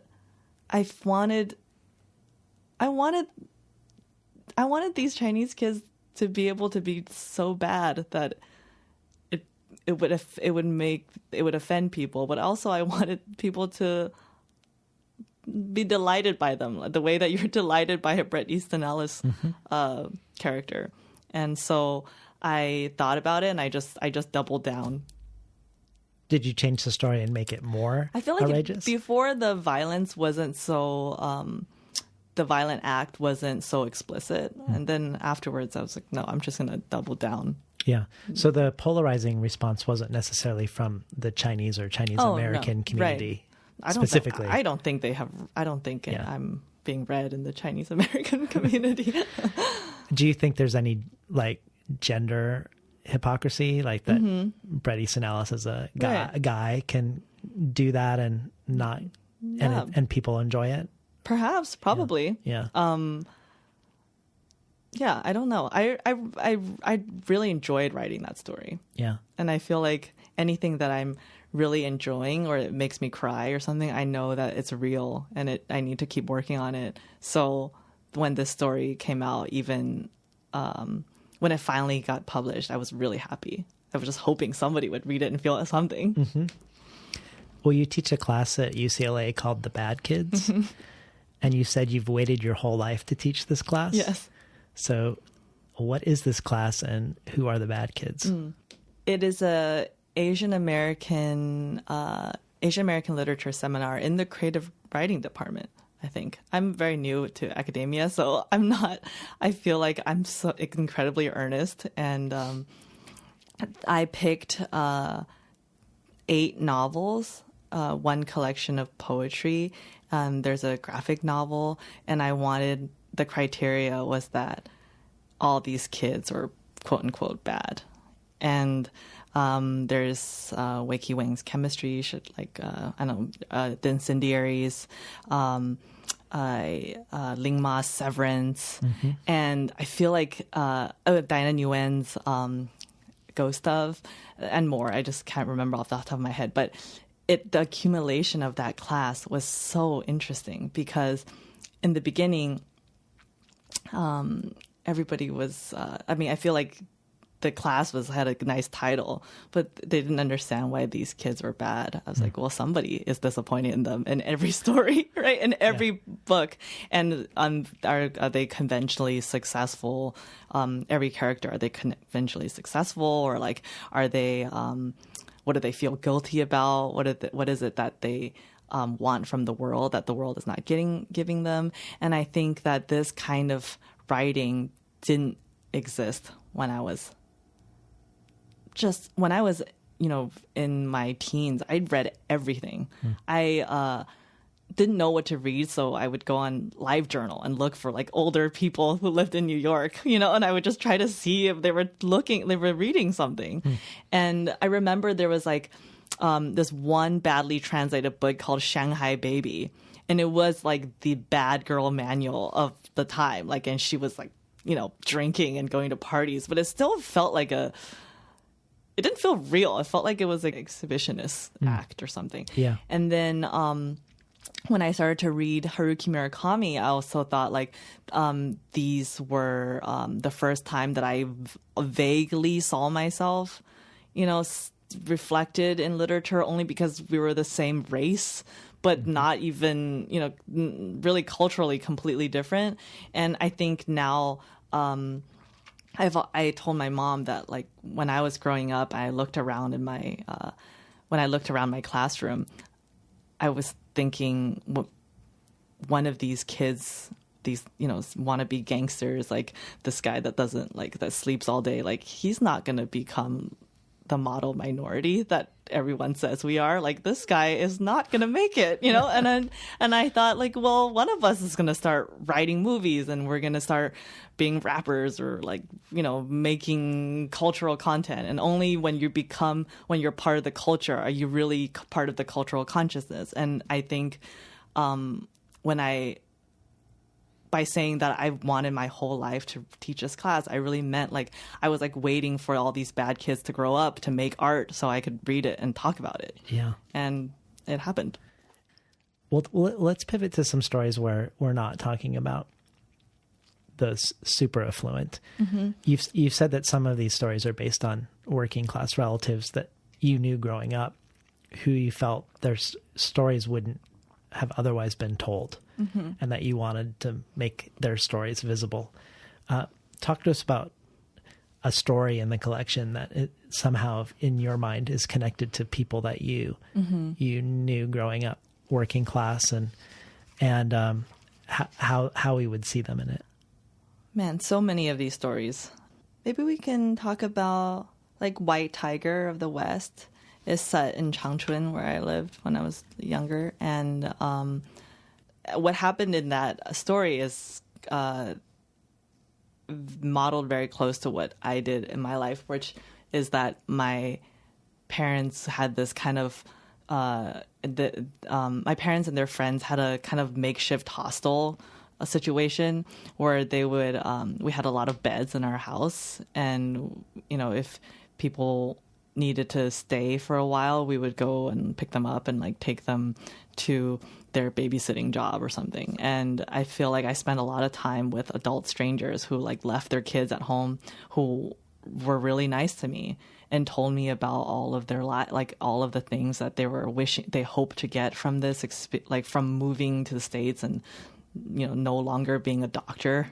[SPEAKER 2] I wanted these Chinese kids to be able to be so bad that it would offend people, but also I wanted people to be delighted by them, the way that you're delighted by a Bret Easton Ellis character. And so I thought about it, and I just doubled down.
[SPEAKER 1] Did you change the story and make it more
[SPEAKER 2] I feel like
[SPEAKER 1] outrageous?
[SPEAKER 2] Before the violence wasn't so, the violent act wasn't so explicit. And then afterwards I was like, no, I'm just going to double down.
[SPEAKER 1] Yeah. So the polarizing response wasn't necessarily from the Chinese or Chinese American community specifically.
[SPEAKER 2] I don't think I'm being read in the Chinese American community.
[SPEAKER 1] Do you think there's any like gender hypocrisy, like that Bret Easton Ellis as a guy can do that and not, and people enjoy it?
[SPEAKER 2] Perhaps, probably.
[SPEAKER 1] Yeah.
[SPEAKER 2] Yeah, I don't know. I really enjoyed writing that story.
[SPEAKER 1] Yeah.
[SPEAKER 2] And I feel like anything that I'm really enjoying or it makes me cry or something, I know that it's real and I need to keep working on it. So when this story came out, even when it finally got published, I was really happy. I was just hoping somebody would read it and feel something.
[SPEAKER 1] Mm-hmm. Well, you teach a class at UCLA called The Bad Kids, and you said you've waited your whole life to teach this class.
[SPEAKER 2] Yes.
[SPEAKER 1] So what is this class and who are the bad kids?
[SPEAKER 2] It is a Asian American literature seminar in the creative writing department, I think. I'm very new to academia, so I feel like I'm so incredibly earnest. And I picked 8 novels, 1 collection of poetry. There's a graphic novel, and the criteria was that all these kids were quote unquote bad. And there's Wakey Wang's chemistry, The Incendiaries, Ling Ma's Severance, and I feel like Diana Nguyen's Ghost of, and more. I just can't remember off the top of my head, but the accumulation of that class was so interesting because in the beginning, everybody was, I feel like the class had a nice title, but they didn't understand why these kids were bad. I was like, well, somebody is disappointed in them in every story, right? In every book. And are they conventionally successful? Every character, are they conventionally successful? Or like, are they, what do they feel guilty about? What is it that they want from the world that the world is not giving them? And I think that this kind of writing didn't exist when I was, in my teens. I'd read everything. I didn't know what to read, so I would go on LiveJournal and look for like older people who lived in New York, and I would just try to see if they were reading something. And I remember there was like this one badly translated book called Shanghai Baby, and it was like the bad girl manual of the time. Like, and she was like, drinking and going to parties, but it still felt like it didn't feel real. It felt like it was an exhibitionist act or something.
[SPEAKER 1] Yeah.
[SPEAKER 2] And then when I started to read Haruki Murakami, I also thought like these were the first time that I vaguely saw myself, reflected in literature, only because we were the same race, but not even, really culturally completely different. And I think now I told my mom that like when I was growing up, I looked around when I looked around my classroom, I was thinking one of these kids, these, wannabe gangsters, like this guy that sleeps all day, like he's not going to become the model minority that everyone says we are. Like this guy is not gonna make it, and I thought like, well, one of us is gonna start writing movies and we're gonna start being rappers or like, making cultural content. And only when you're part of the culture are you really part of the cultural consciousness. And I think when I by saying that I wanted my whole life to teach this class, I really meant like I was like waiting for all these bad kids to grow up to make art so I could read it and talk about it.
[SPEAKER 1] Yeah.
[SPEAKER 2] And it happened.
[SPEAKER 1] Well, let's pivot to some stories where we're not talking about those super affluent. You've said that some of these stories are based on working class relatives that you knew growing up, who you felt their stories wouldn't have otherwise been told, and that you wanted to make their stories visible. Talk to us about a story in the collection that it somehow in your mind is connected to people that you knew growing up, working class, and how we would see them in it.
[SPEAKER 2] Man, so many of these stories. Maybe we can talk about like White Tiger of the West is set in Changchun, where I lived when I was younger. And what happened in that story is modeled very close to what I did in my life, which is that my parents had this kind of my parents and their friends had a kind of makeshift hostel situation where they would we had a lot of beds in our house, and if people needed to stay for a while, we would go and pick them up and like take them to their babysitting job or something. And I feel like I spent a lot of time with adult strangers who like left their kids at home, who were really nice to me and told me about all of their like all of the things that they were wishing they hoped to get from this like from moving to the States and no longer being a doctor.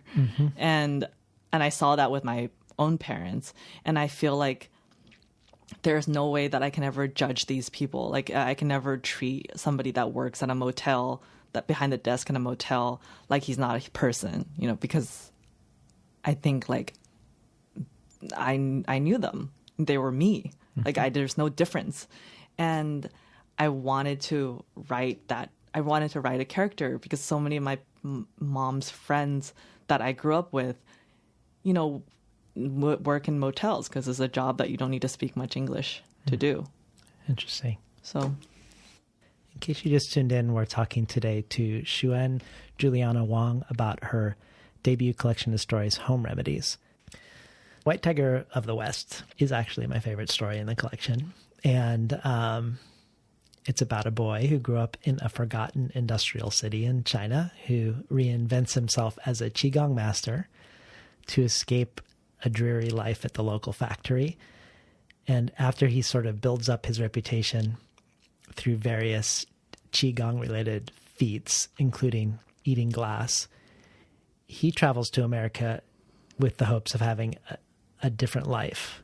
[SPEAKER 2] And I saw that with my own parents, and I feel like there's no way that I can ever judge these people. Like I can never treat somebody that works at a motel, that behind the desk in a motel, like he's not a person, because I think like I knew them. They were me. Like there's no difference. And I wanted to write that. I wanted to write a character because so many of my mom's friends that I grew up with, work in motels because it's a job that you don't need to speak much English to do.
[SPEAKER 1] Interesting.
[SPEAKER 2] So,
[SPEAKER 1] in case you just tuned in, we're talking today to Xuan Juliana Wang about her debut collection of stories, Home Remedies. White Tiger of the West is actually my favorite story in the collection. And it's about a boy who grew up in a forgotten industrial city in China who reinvents himself as a Qigong master to escape a dreary life at the local factory. And after he sort of builds up his reputation through various Qigong-related feats, including eating glass, he travels to America with the hopes of having a different life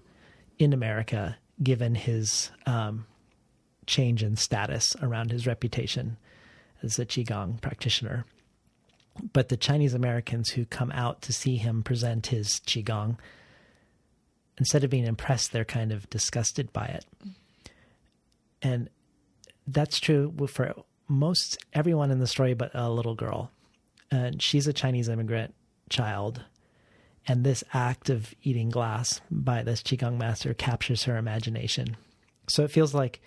[SPEAKER 1] in America, given his change in status around his reputation as a Qigong practitioner. But the Chinese Americans who come out to see him present his Qigong, instead of being impressed, they're kind of disgusted by it. And that's true for most everyone in the story but a little girl. And she's a Chinese immigrant child. And this act of eating glass by this Qigong master captures her imagination. So it feels like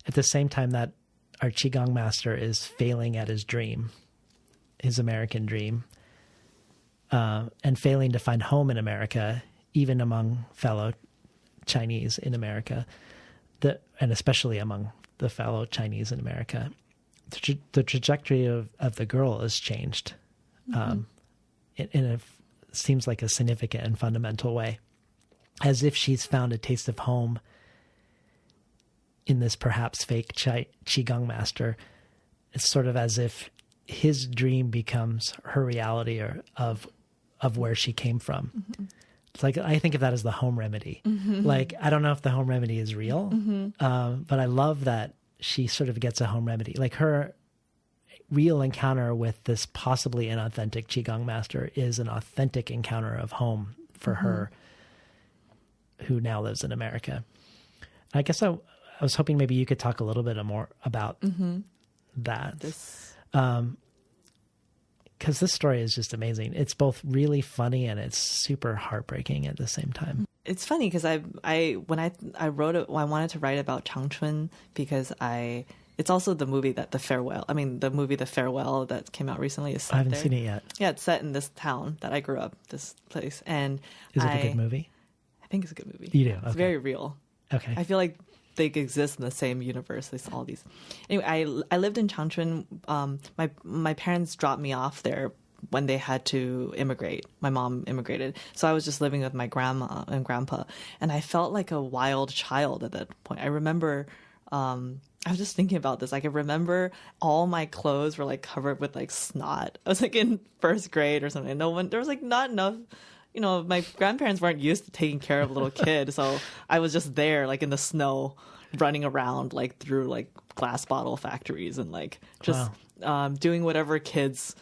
[SPEAKER 1] at the same time that our Qigong master is failing at his dream, his American dream, and failing to find home in America, even among fellow Chinese in America, and especially among the fellow Chinese in America, the trajectory of the girl has changed in a seems like a significant and fundamental way, as if she's found a taste of home in this perhaps fake Qigong master. It's sort of as if his dream becomes her reality or of where she came from. It's like, I think of that as the home remedy. Like, I don't know if the home remedy is real, but I love that she sort of gets a home remedy. Like her real encounter with this possibly inauthentic Qigong master is an authentic encounter of home for her, who now lives in America. I guess I was hoping maybe you could talk a little bit more about that. Because this story is just amazing. It's both really funny and it's super heartbreaking at the same time.
[SPEAKER 2] It's funny because when I wrote it, I wanted to write about Changchun because I It's also the movie The Farewell that came out recently is set
[SPEAKER 1] I haven't
[SPEAKER 2] there.
[SPEAKER 1] seen it yet.
[SPEAKER 2] Yeah, it's set in this town that I grew up, this place. And
[SPEAKER 1] Is it a good movie?
[SPEAKER 2] I think it's a good movie.
[SPEAKER 1] You do? Okay.
[SPEAKER 2] It's very real.
[SPEAKER 1] Okay.
[SPEAKER 2] I feel like they exist in the same universe. There's all these. Anyway, I lived in Changchun. My parents dropped me off there when they had to immigrate. My mom immigrated. So I was just living with my grandma and grandpa. And I felt like a wild child at that point. I remember, I was just thinking about this. Like, I remember all my clothes were like covered with like snot. I was like in first grade or something. There was like not enough, my grandparents weren't used to taking care of a little kid. So I was just there like in the snow running around like through like glass bottle factories and like just doing whatever kids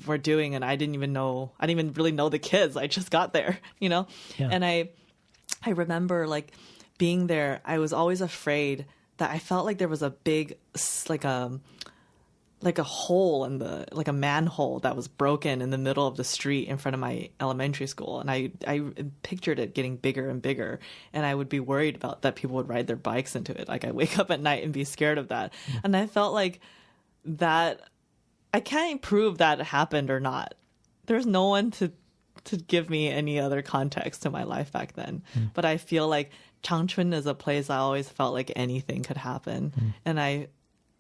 [SPEAKER 2] were doing. And I didn't even really know the kids. I just got there, Yeah. And I remember like being there. I was always afraid that I felt like there was a big, like a hole in like a manhole that was broken in the middle of the street in front of my elementary school. And I pictured it getting bigger and bigger. And I would be worried about that people would ride their bikes into it. Like I wake up at night and be scared of that. And I felt like that I can't prove that it happened or not. There's no one to give me any other context to my life back then. But I feel like Changchun is a place I always felt like anything could happen. And I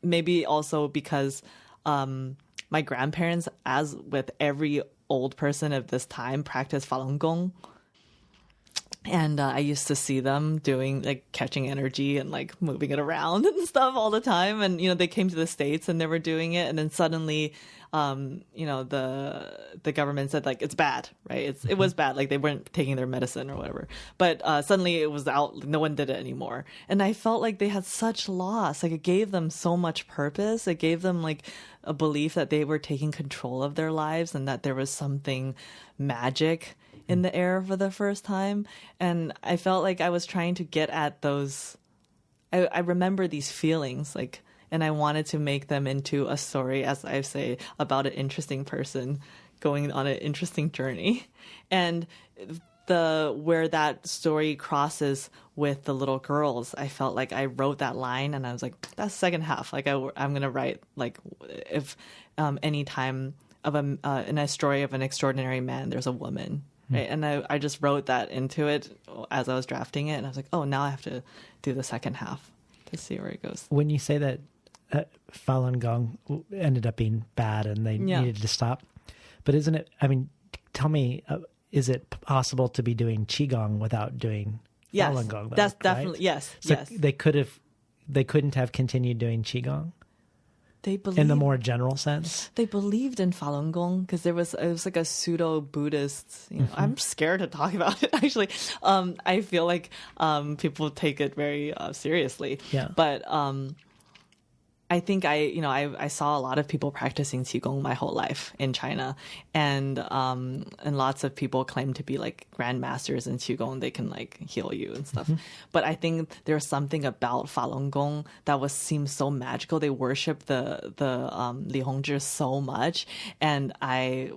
[SPEAKER 2] maybe also because my grandparents, as with every old person of this time, practiced Falun Gong. And I used to see them doing like catching energy and like moving it around and stuff all the time. And, they came to the States and they were doing it. And then suddenly, the government said like, it's bad, right? It was bad. Like they weren't taking their medicine or whatever. But suddenly it was out. No one did it anymore. And I felt like they had such loss. Like it gave them so much purpose. It gave them like a belief that they were taking control of their lives and that there was something magic in the air for the first time. And I felt like I was trying to get at those. I remember these feelings, like, and I wanted to make them into a story, as I say, about an interesting person going on an interesting journey. And where that story crosses with the little girls, I felt like I wrote that line and I was like, that's second half. Like I'm going to write like if any time of in a story of an extraordinary man, there's a woman. Right. And I just wrote that into it as I was drafting it. And I was like, oh, now I have to do the second half to see where it goes.
[SPEAKER 1] When you say that Falun Gong ended up being bad and they needed to stop, but isn't it, tell me, is it possible to be doing Qigong without doing Falun Gong? Though,
[SPEAKER 2] that's
[SPEAKER 1] right?
[SPEAKER 2] definitely, yes.
[SPEAKER 1] So
[SPEAKER 2] yes.
[SPEAKER 1] they couldn't have continued doing Qigong?
[SPEAKER 2] They believed,
[SPEAKER 1] in the more general sense?
[SPEAKER 2] They believed in Falun Gong because it was like a pseudo-Buddhist. I'm scared to talk about it, actually. I feel like people take it very seriously.
[SPEAKER 1] Yeah.
[SPEAKER 2] But I think I saw a lot of people practicing Qigong my whole life in China, and lots of people claim to be like grandmasters in Qigong. They can like heal you and stuff. But I think there's something about Falun Gong that seems so magical. They worship the Li Hongzhi so much, and I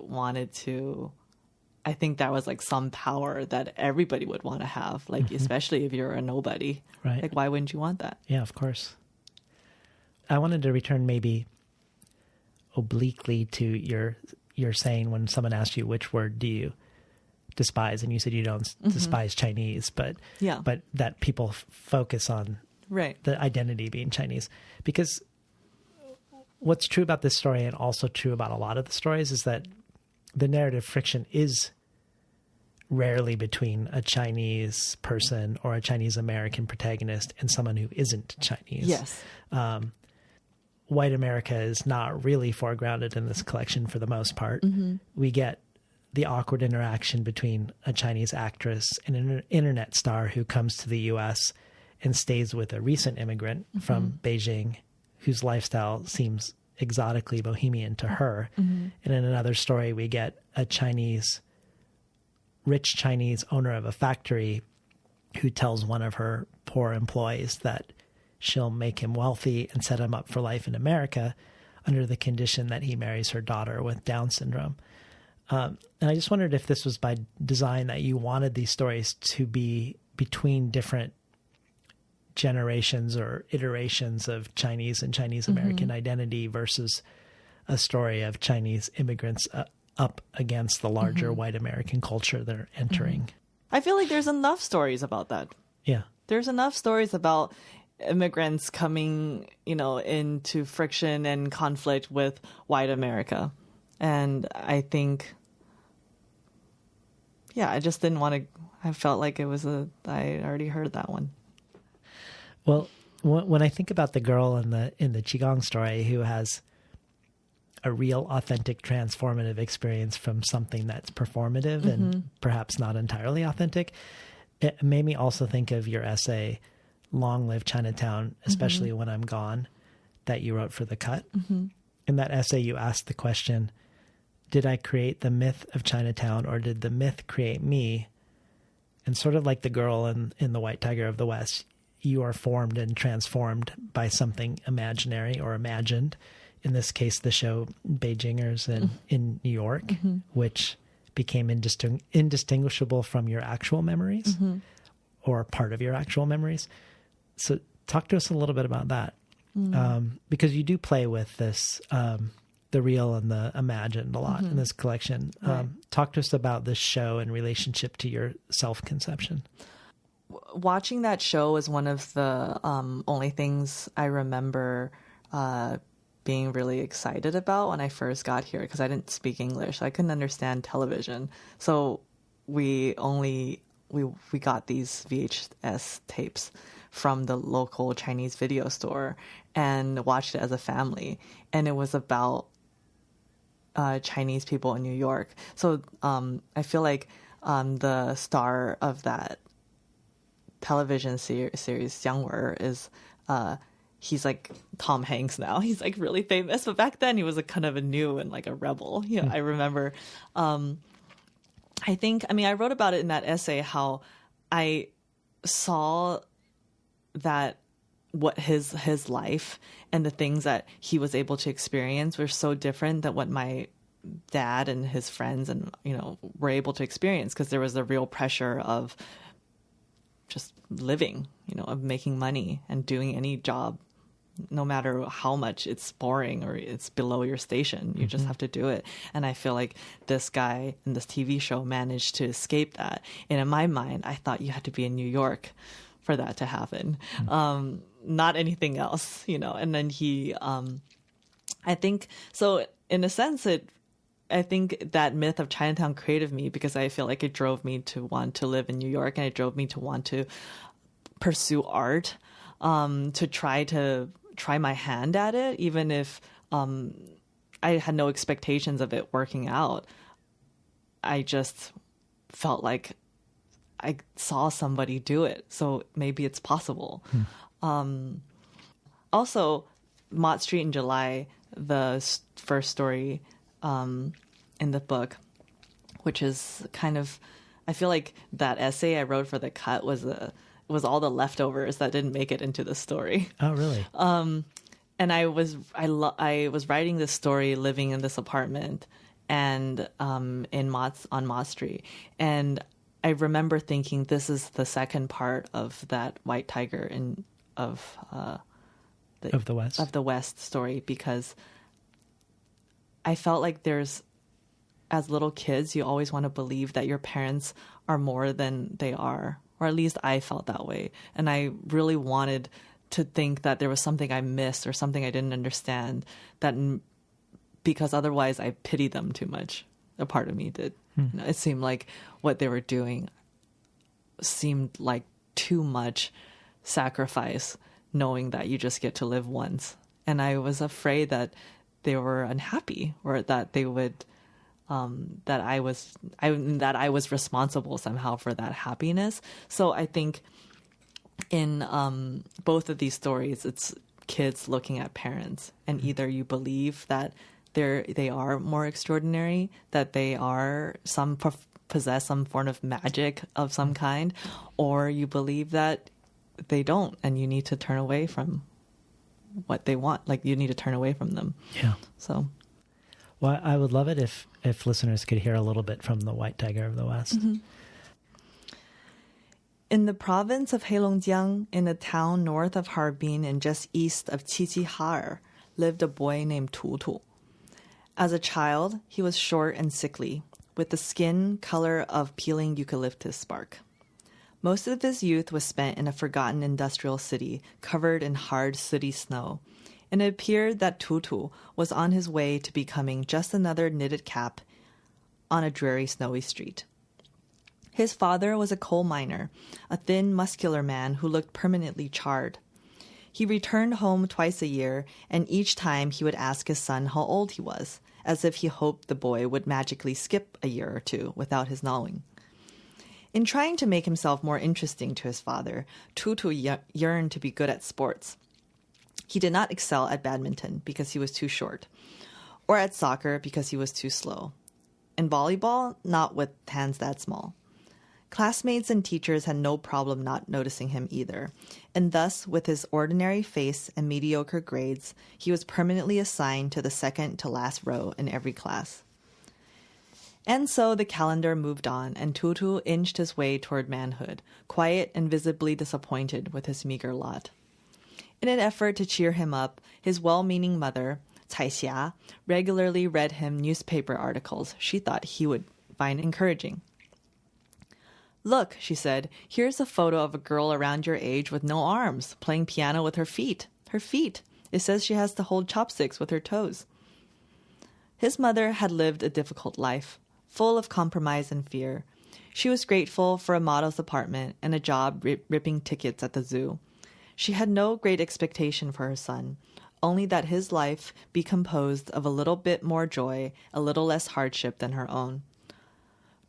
[SPEAKER 2] think that was like some power that everybody would want to have, like especially if you're a nobody.
[SPEAKER 1] Right.
[SPEAKER 2] Like why wouldn't you want that?
[SPEAKER 1] Yeah, of course. I wanted to return maybe obliquely to your saying when someone asked you which word do you despise, and you said you don't despise Chinese, but that people focus on the identity being Chinese. Because what's true about this story, and also true about a lot of the stories, is that the narrative friction is rarely between a Chinese person or a Chinese American protagonist and someone who isn't Chinese.
[SPEAKER 2] Yes.
[SPEAKER 1] White America is not really foregrounded in this collection for the most part. We get the awkward interaction between a Chinese actress and an internet star who comes to the U.S. and stays with a recent immigrant from Beijing whose lifestyle seems exotically bohemian to her. And in another story, we get a rich Chinese owner of a factory who tells one of her poor employees that she'll make him wealthy and set him up for life in America under the condition that he marries her daughter with Down syndrome. And I just wondered if this was by design, that you wanted these stories to be between different generations or iterations of Chinese and Chinese American identity versus a story of Chinese immigrants up against the larger white American culture they're entering.
[SPEAKER 2] I feel like there's enough stories about that.
[SPEAKER 1] Yeah.
[SPEAKER 2] There's enough stories about immigrants coming, into friction and conflict with white America. And I think, I just didn't want to, I felt like I already heard that one.
[SPEAKER 1] Well, when I think about the girl in the Qigong story who has a real, authentic, transformative experience from something that's performative and perhaps not entirely authentic, it made me also think of your essay, Long Live Chinatown, especially when I'm gone, that you wrote for The Cut. In that essay, you asked the question, did I create the myth of Chinatown or did the myth create me? And sort of like the girl in The White Tiger of the West, you are formed and transformed by something imaginary or imagined. In this case, the show Beijingers in New York, which became indistinguishable from your actual memories or part of your actual memories. So talk to us a little bit about that. Because you do play with this, the real and the imagined a lot in this collection.
[SPEAKER 2] Right.
[SPEAKER 1] Talk to us about this show in relationship to your self-conception.
[SPEAKER 2] Watching that show was one of the only things I remember being really excited about when I first got here, because I didn't speak English. I couldn't understand television. So we got these VHS tapes from the local Chinese video store and watched it as a family. And it was about Chinese people in New York. So I feel like the star of that television series, Xuan, is he's like Tom Hanks now. He's like really famous, but back then he was a kind of a new and like a rebel. I remember. I wrote about it in that essay how I saw that what his life and the things that he was able to experience were so different than what my dad and his friends and were able to experience, because there was the real pressure of just living, of making money and doing any job, no matter how much it's boring or it's below your station. You just have to do it. And I feel like this guy in this TV show managed to escape that. And in my mind, I thought you had to be in New York for that to happen. Not anything else, and then he, I think, so in a sense, I think that myth of Chinatown created me because I feel like it drove me to want to live in New York, and it drove me to want to pursue art, to try my hand at it, even if I had no expectations of it working out. I just felt like I saw somebody do it, so maybe it's possible. Also, Mott Street in July, the first story in the book, which is kind of, I feel like that essay I wrote for The Cut was all the leftovers that didn't make it into the story.
[SPEAKER 1] Oh, really?
[SPEAKER 2] And I was writing this story living in this apartment and on Mott Street, and I remember thinking this is the second part of that White Tiger of the West story, because I felt like as little kids, you always want to believe that your parents are more than they are, or at least I felt that way. And I really wanted to think that there was something I missed or something I didn't understand, because otherwise I pitied them too much. A part of me did. It seemed like what they were doing seemed like too much sacrifice, knowing that you just get to live once. And I was afraid that they were unhappy, or that they would, that I was responsible somehow for that happiness. So I think in both of these stories, it's kids looking at parents, and either you believe that they are more extraordinary, that they are possess some form of magic of some kind, or you believe that they don't, and you need to turn away from what they want. Like, you need to turn away from them.
[SPEAKER 1] Yeah.
[SPEAKER 2] So,
[SPEAKER 1] well, I would love it if listeners could hear a little bit from the White Tiger of the West.
[SPEAKER 2] In the province of Heilongjiang, in a town north of Harbin and just east of Qiqihar, lived a boy named Tutu. As a child, he was short and sickly, with the skin color of peeling eucalyptus bark. Most of his youth was spent in a forgotten industrial city covered in hard, sooty snow, and it appeared that Tutu was on his way to becoming just another knitted cap on a dreary, snowy street. His father was a coal miner, a thin, muscular man who looked permanently charred. He returned home twice a year, and each time he would ask his son how old he was, as if he hoped the boy would magically skip a year or two without his knowing. In trying to make himself more interesting to his father, Tutu yearned to be good at sports. He did not excel at badminton because he was too short, or at soccer because he was too slow. In volleyball, not with hands that small. Classmates and teachers had no problem not noticing him either, and thus, with his ordinary face and mediocre grades, he was permanently assigned to the second to last row in every class. And so the calendar moved on, and Tutu inched his way toward manhood, quiet and visibly disappointed with his meager lot. In an effort to cheer him up, his well-meaning mother, Cai Xia, regularly read him newspaper articles she thought he would find encouraging. "Look," she said, "here's a photo of a girl around your age with no arms, playing piano with her feet. Her feet. It says she has to hold chopsticks with her toes." His mother had lived a difficult life, full of compromise and fear. She was grateful for a model's apartment and a job ripping tickets at the zoo. She had no great expectation for her son, only that his life be composed of a little bit more joy, a little less hardship than her own.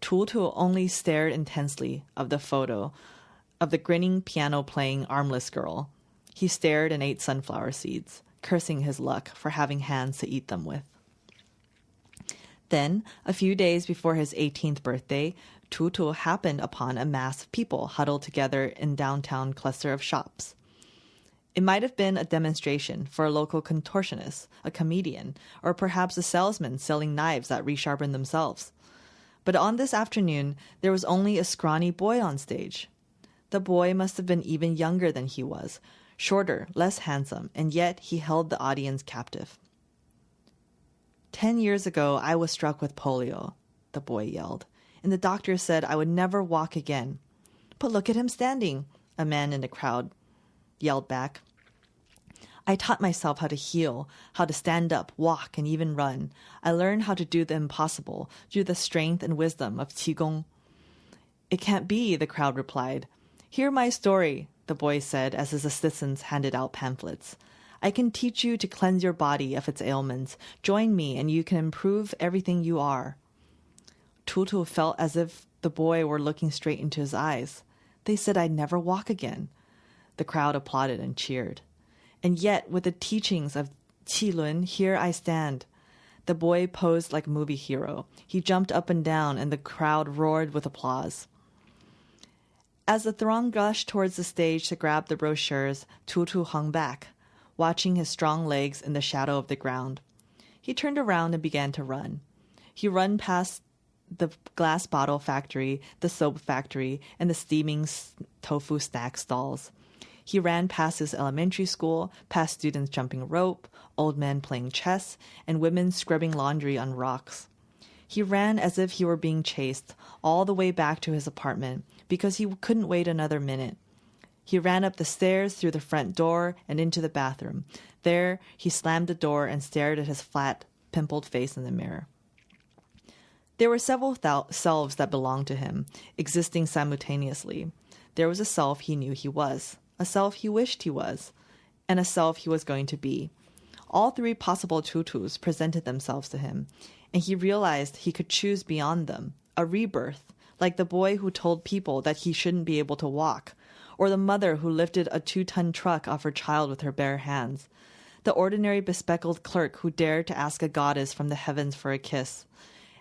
[SPEAKER 2] Tutu only stared intensely of the photo of the grinning piano-playing armless girl. He stared and ate sunflower seeds, cursing his luck for having hands to eat them with. Then, a few days before his 18th birthday, Tutu happened upon a mass of people huddled together in downtown cluster of shops. It might have been a demonstration for a local contortionist, a comedian, or perhaps a salesman selling knives that resharpen themselves. But on this afternoon, there was only a scrawny boy on stage. The boy must have been even younger than he was, shorter, less handsome, and yet he held the audience captive. 10 years ago, I was struck with polio, the boy yelled, and the doctor said I would never walk again. But look at him standing, a man in the crowd yelled back. I taught myself how to heal, how to stand up, walk, and even run. I learned how to do the impossible through the strength and wisdom of Qigong. It can't be, the crowd replied. Hear my story, the boy said as his assistants handed out pamphlets. I can teach you to cleanse your body of its ailments. Join me and you can improve everything you are. Tutu felt as if the boy were looking straight into his eyes. They said I'd never walk again. The crowd applauded and cheered. And yet, with the teachings of Qilun, here I stand. The boy posed like a movie hero. He jumped up and down, and the crowd roared with applause. As the throng rushed towards the stage to grab the brochures, Tutu hung back, watching his strong legs in the shadow of the ground. He turned around and began to run. He ran past the glass bottle factory, the soap factory, and the steaming tofu snack stalls. He ran past his elementary school, past students jumping rope, old men playing chess, and women scrubbing laundry on rocks. He ran as if he were being chased, all the way back to his apartment, because he couldn't wait another minute. He ran up the stairs through the front door and into the bathroom. There, he slammed the door and stared at his flat, pimpled face in the mirror. There were several selves that belonged to him, existing simultaneously. There was a self he knew he was, a self he wished he was, and a self he was going to be. All three possible Tutus presented themselves to him, and he realized he could choose beyond them, a rebirth, like the boy who told people that he shouldn't be able to walk, or the mother who lifted a 2-ton truck off her child with her bare hands, the ordinary bespectacled clerk who dared to ask a goddess from the heavens for a kiss,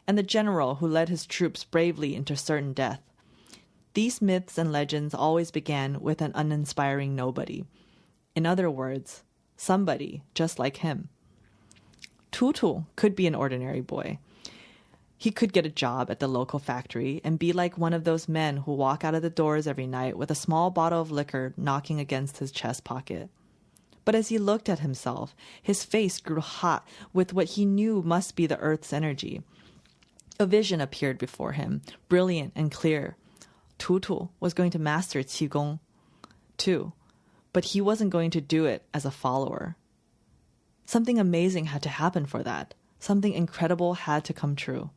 [SPEAKER 2] and the general who led his troops bravely into certain death. These myths and legends always began with an uninspiring nobody. In other words, somebody just like him. Tutu could be an ordinary boy. He could get a job at the local factory and be like one of those men who walk out of the doors every night with a small bottle of liquor knocking against his chest pocket. But as he looked at himself, his face grew hot with what he knew must be the earth's energy. A vision appeared before him, brilliant and clear. Tutu was going to master Qigong too, but he wasn't going to do it as a follower. Something amazing had to happen for that. Something incredible had to come true.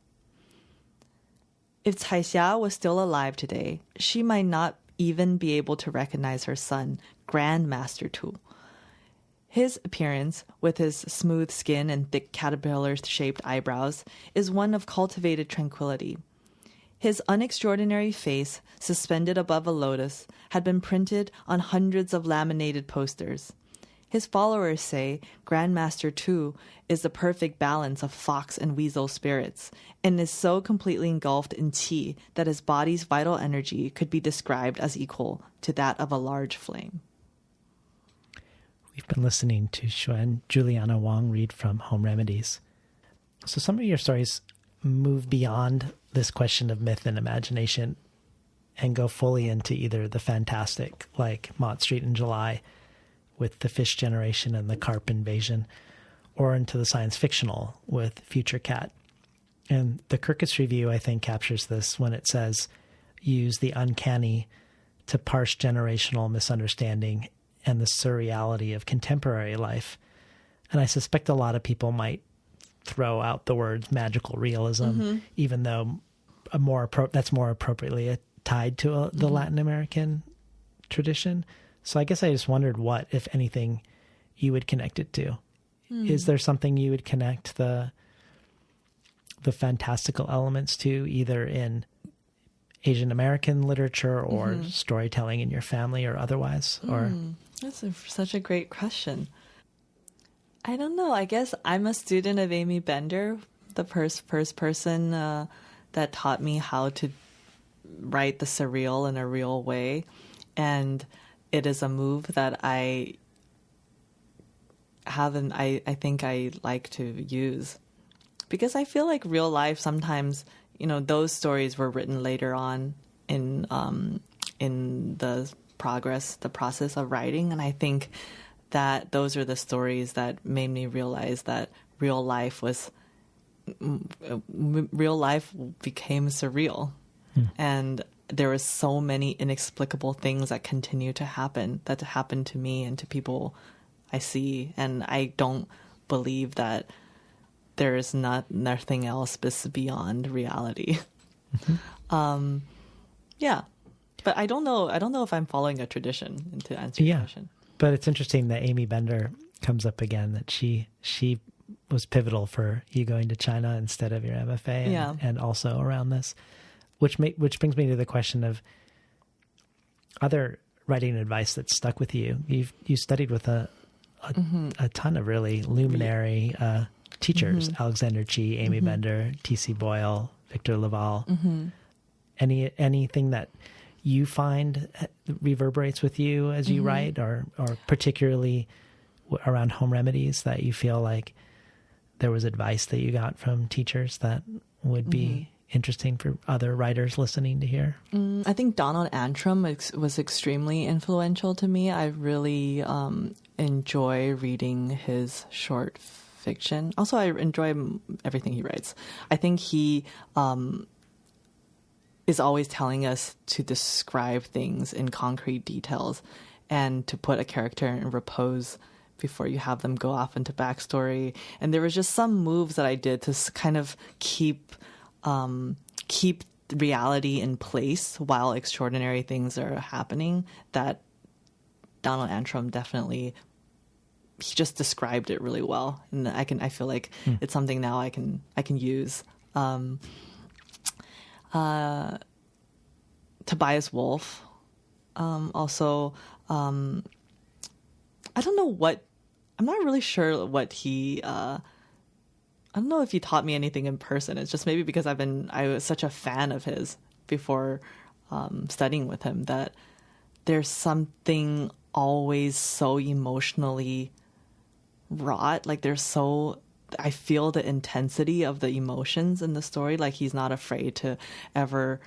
[SPEAKER 2] If Caixia was still alive today, she might not even be able to recognize her son, Grandmaster Tu. His appearance, with his smooth skin and thick caterpillar-shaped eyebrows, is one of cultivated tranquility. His unextraordinary face, suspended above a lotus, had been printed on hundreds of laminated posters. His followers say Grandmaster Tu is the perfect balance of fox and weasel spirits, and is so completely engulfed in qi that his body's vital energy could be described as equal to that of a large flame.
[SPEAKER 1] We've been listening to Xuan Juliana Wang read from Home Remedies. So some of your stories move beyond this question of myth and imagination and go fully into either the fantastic, like Mott Street in July, with the fish generation and the carp invasion, or into the science fictional with Future Cat. And the Kirkus Review, I think, captures this when it says, use the uncanny to parse generational misunderstanding and the surreality of contemporary life. And I suspect a lot of people might throw out the words magical realism, even though that's more appropriately tied to the Latin American tradition. So I guess I just wondered what, if anything, you would connect it to. Is there something you would connect the fantastical elements to, either in Asian American literature or storytelling in your family or otherwise? Or
[SPEAKER 2] That's such a great question. I don't know. I guess I'm a student of Amy Bender, the first person that taught me how to write the surreal in a real way. And it is a move that I think I like to use, because I feel like real life sometimes, those stories were written later on in the process of writing. And I think that those are the stories that made me realize that real life became surreal. And there were so many inexplicable things that continue to happen to me and to people I see. And I don't believe that there is nothing else beyond reality. Yeah. But I don't know if I'm following a tradition, to answer your question.
[SPEAKER 1] But it's interesting that Amy Bender comes up again, that she was pivotal for you going to China instead of your MFA and also around this. Which brings me to the question of other writing advice that stuck with you. You studied with a ton of really luminary teachers: Alexander Chi, Amy Bender, T.C. Boyle, Victor Laval. Anything that you find reverberates with you as you write, or particularly around Home Remedies, that you feel like there was advice that you got from teachers that would be interesting for other writers listening to hear?
[SPEAKER 2] I think Donald Antrim was extremely influential to me. I really enjoy reading his short fiction. Also, I enjoy everything he writes. I think he is always telling us to describe things in concrete details and to put a character in repose before you have them go off into backstory. And there was just some moves that I did to kind of keep reality in place while extraordinary things are happening, that Donald Antrim definitely, he just described it really well. And I feel like it's something now I can use. Tobias Wolff, also, I don't know I'm not really sure what he, I don't know if he taught me anything in person. It's just maybe because I was such a fan of his before studying with him, that there's something always so emotionally wrought. Like there's I feel the intensity of the emotions in the story. Like he's not afraid to ever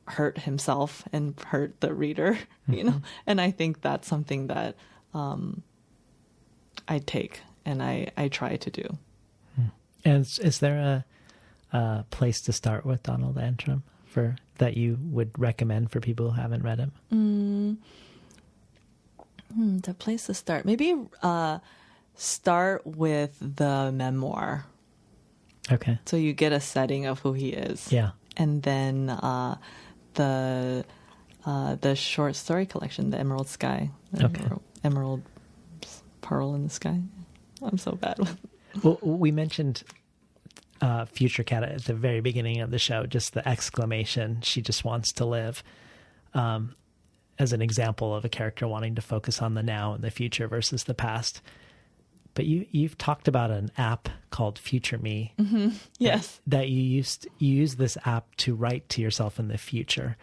[SPEAKER 2] hurt himself and hurt the reader, you know? And I think that's something that I take and I try to do.
[SPEAKER 1] And is there a place to start with Donald Antrim for that you would recommend for people who haven't read him?
[SPEAKER 2] The place to start. Maybe start with the memoir.
[SPEAKER 1] Okay.
[SPEAKER 2] So you get a setting of who he is.
[SPEAKER 1] Yeah.
[SPEAKER 2] And then the short story collection, the Emerald Sky.
[SPEAKER 1] Okay.
[SPEAKER 2] Emerald Pearl in the Sky. I'm so bad with.
[SPEAKER 1] Well, we mentioned Future Cat at the very beginning of the show, just the exclamation, she just wants to live, as an example of a character wanting to focus on the now and the future versus the past. But you've talked about an app called Future Me.
[SPEAKER 2] Mm-hmm. Yes.
[SPEAKER 1] That you use this app to write to yourself in the future.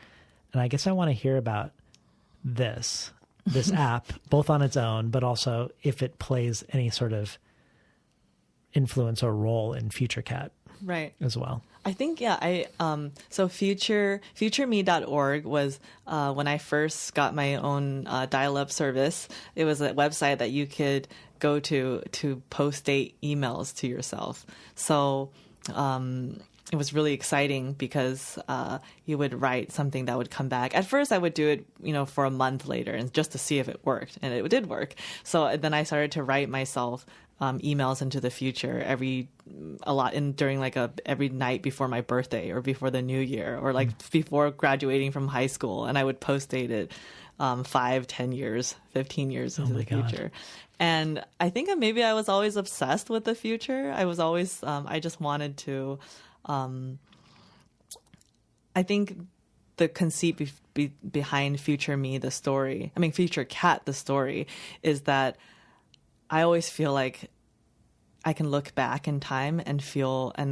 [SPEAKER 1] And I guess I want to hear about this app, both on its own, but also if it plays any sort of influence or role in Future Cat,
[SPEAKER 2] right,
[SPEAKER 1] as well.
[SPEAKER 2] I think, so futureme.org was when I first got my own dial-up service. It was a website that you could go to post date emails to yourself. So it was really exciting because you would write something that would come back. At first, I would do it, for a month later, and just to see if it worked, and it did work. So then I started to write myself emails into the future during every night before my birthday or before the new year or before graduating from high school, and I would post date it 5, 10 years, 15 years into the future. And I think maybe I was always obsessed with the future. I was always I just wanted to. I think the conceit behind Future Cat, the story, is that I always feel like I can look back in time and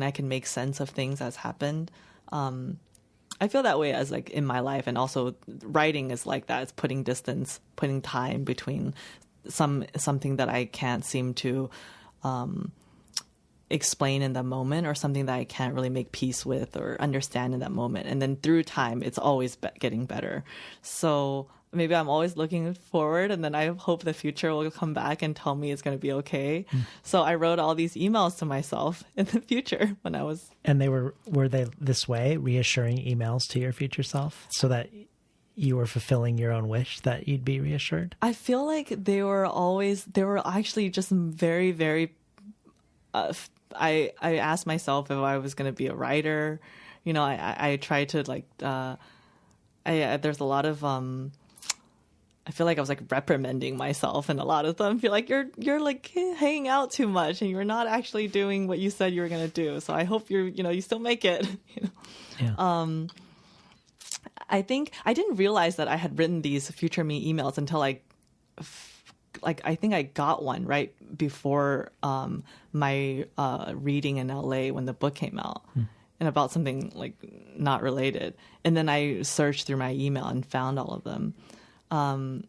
[SPEAKER 2] I can make sense of things as happened. I feel that way as in my life, and also writing is like that. It's putting distance, putting time between something that I can't seem to explain in the moment, or something that I can't really make peace with or understand in that moment. And then through time, it's always getting better. So maybe I'm always looking forward, and then I hope the future will come back and tell me it's going to be okay. So I wrote all these emails to myself in the future when I was...
[SPEAKER 1] And were they this way, reassuring emails to your future self so that you were fulfilling your own wish that you'd be reassured? I
[SPEAKER 2] feel like they were actually just very, very... I asked myself if I was going to be a writer. I tried to there's a lot of... I feel like I was reprimanding myself, and a lot of them feel like you're hanging out too much and you're not actually doing what you said you were going to do. So I hope you still make it.
[SPEAKER 1] Yeah.
[SPEAKER 2] I think I didn't realize that I had written these Future Me emails until I think I got one right before my reading in LA when the book came out, and about something not related. And then I searched through my email and found all of them. I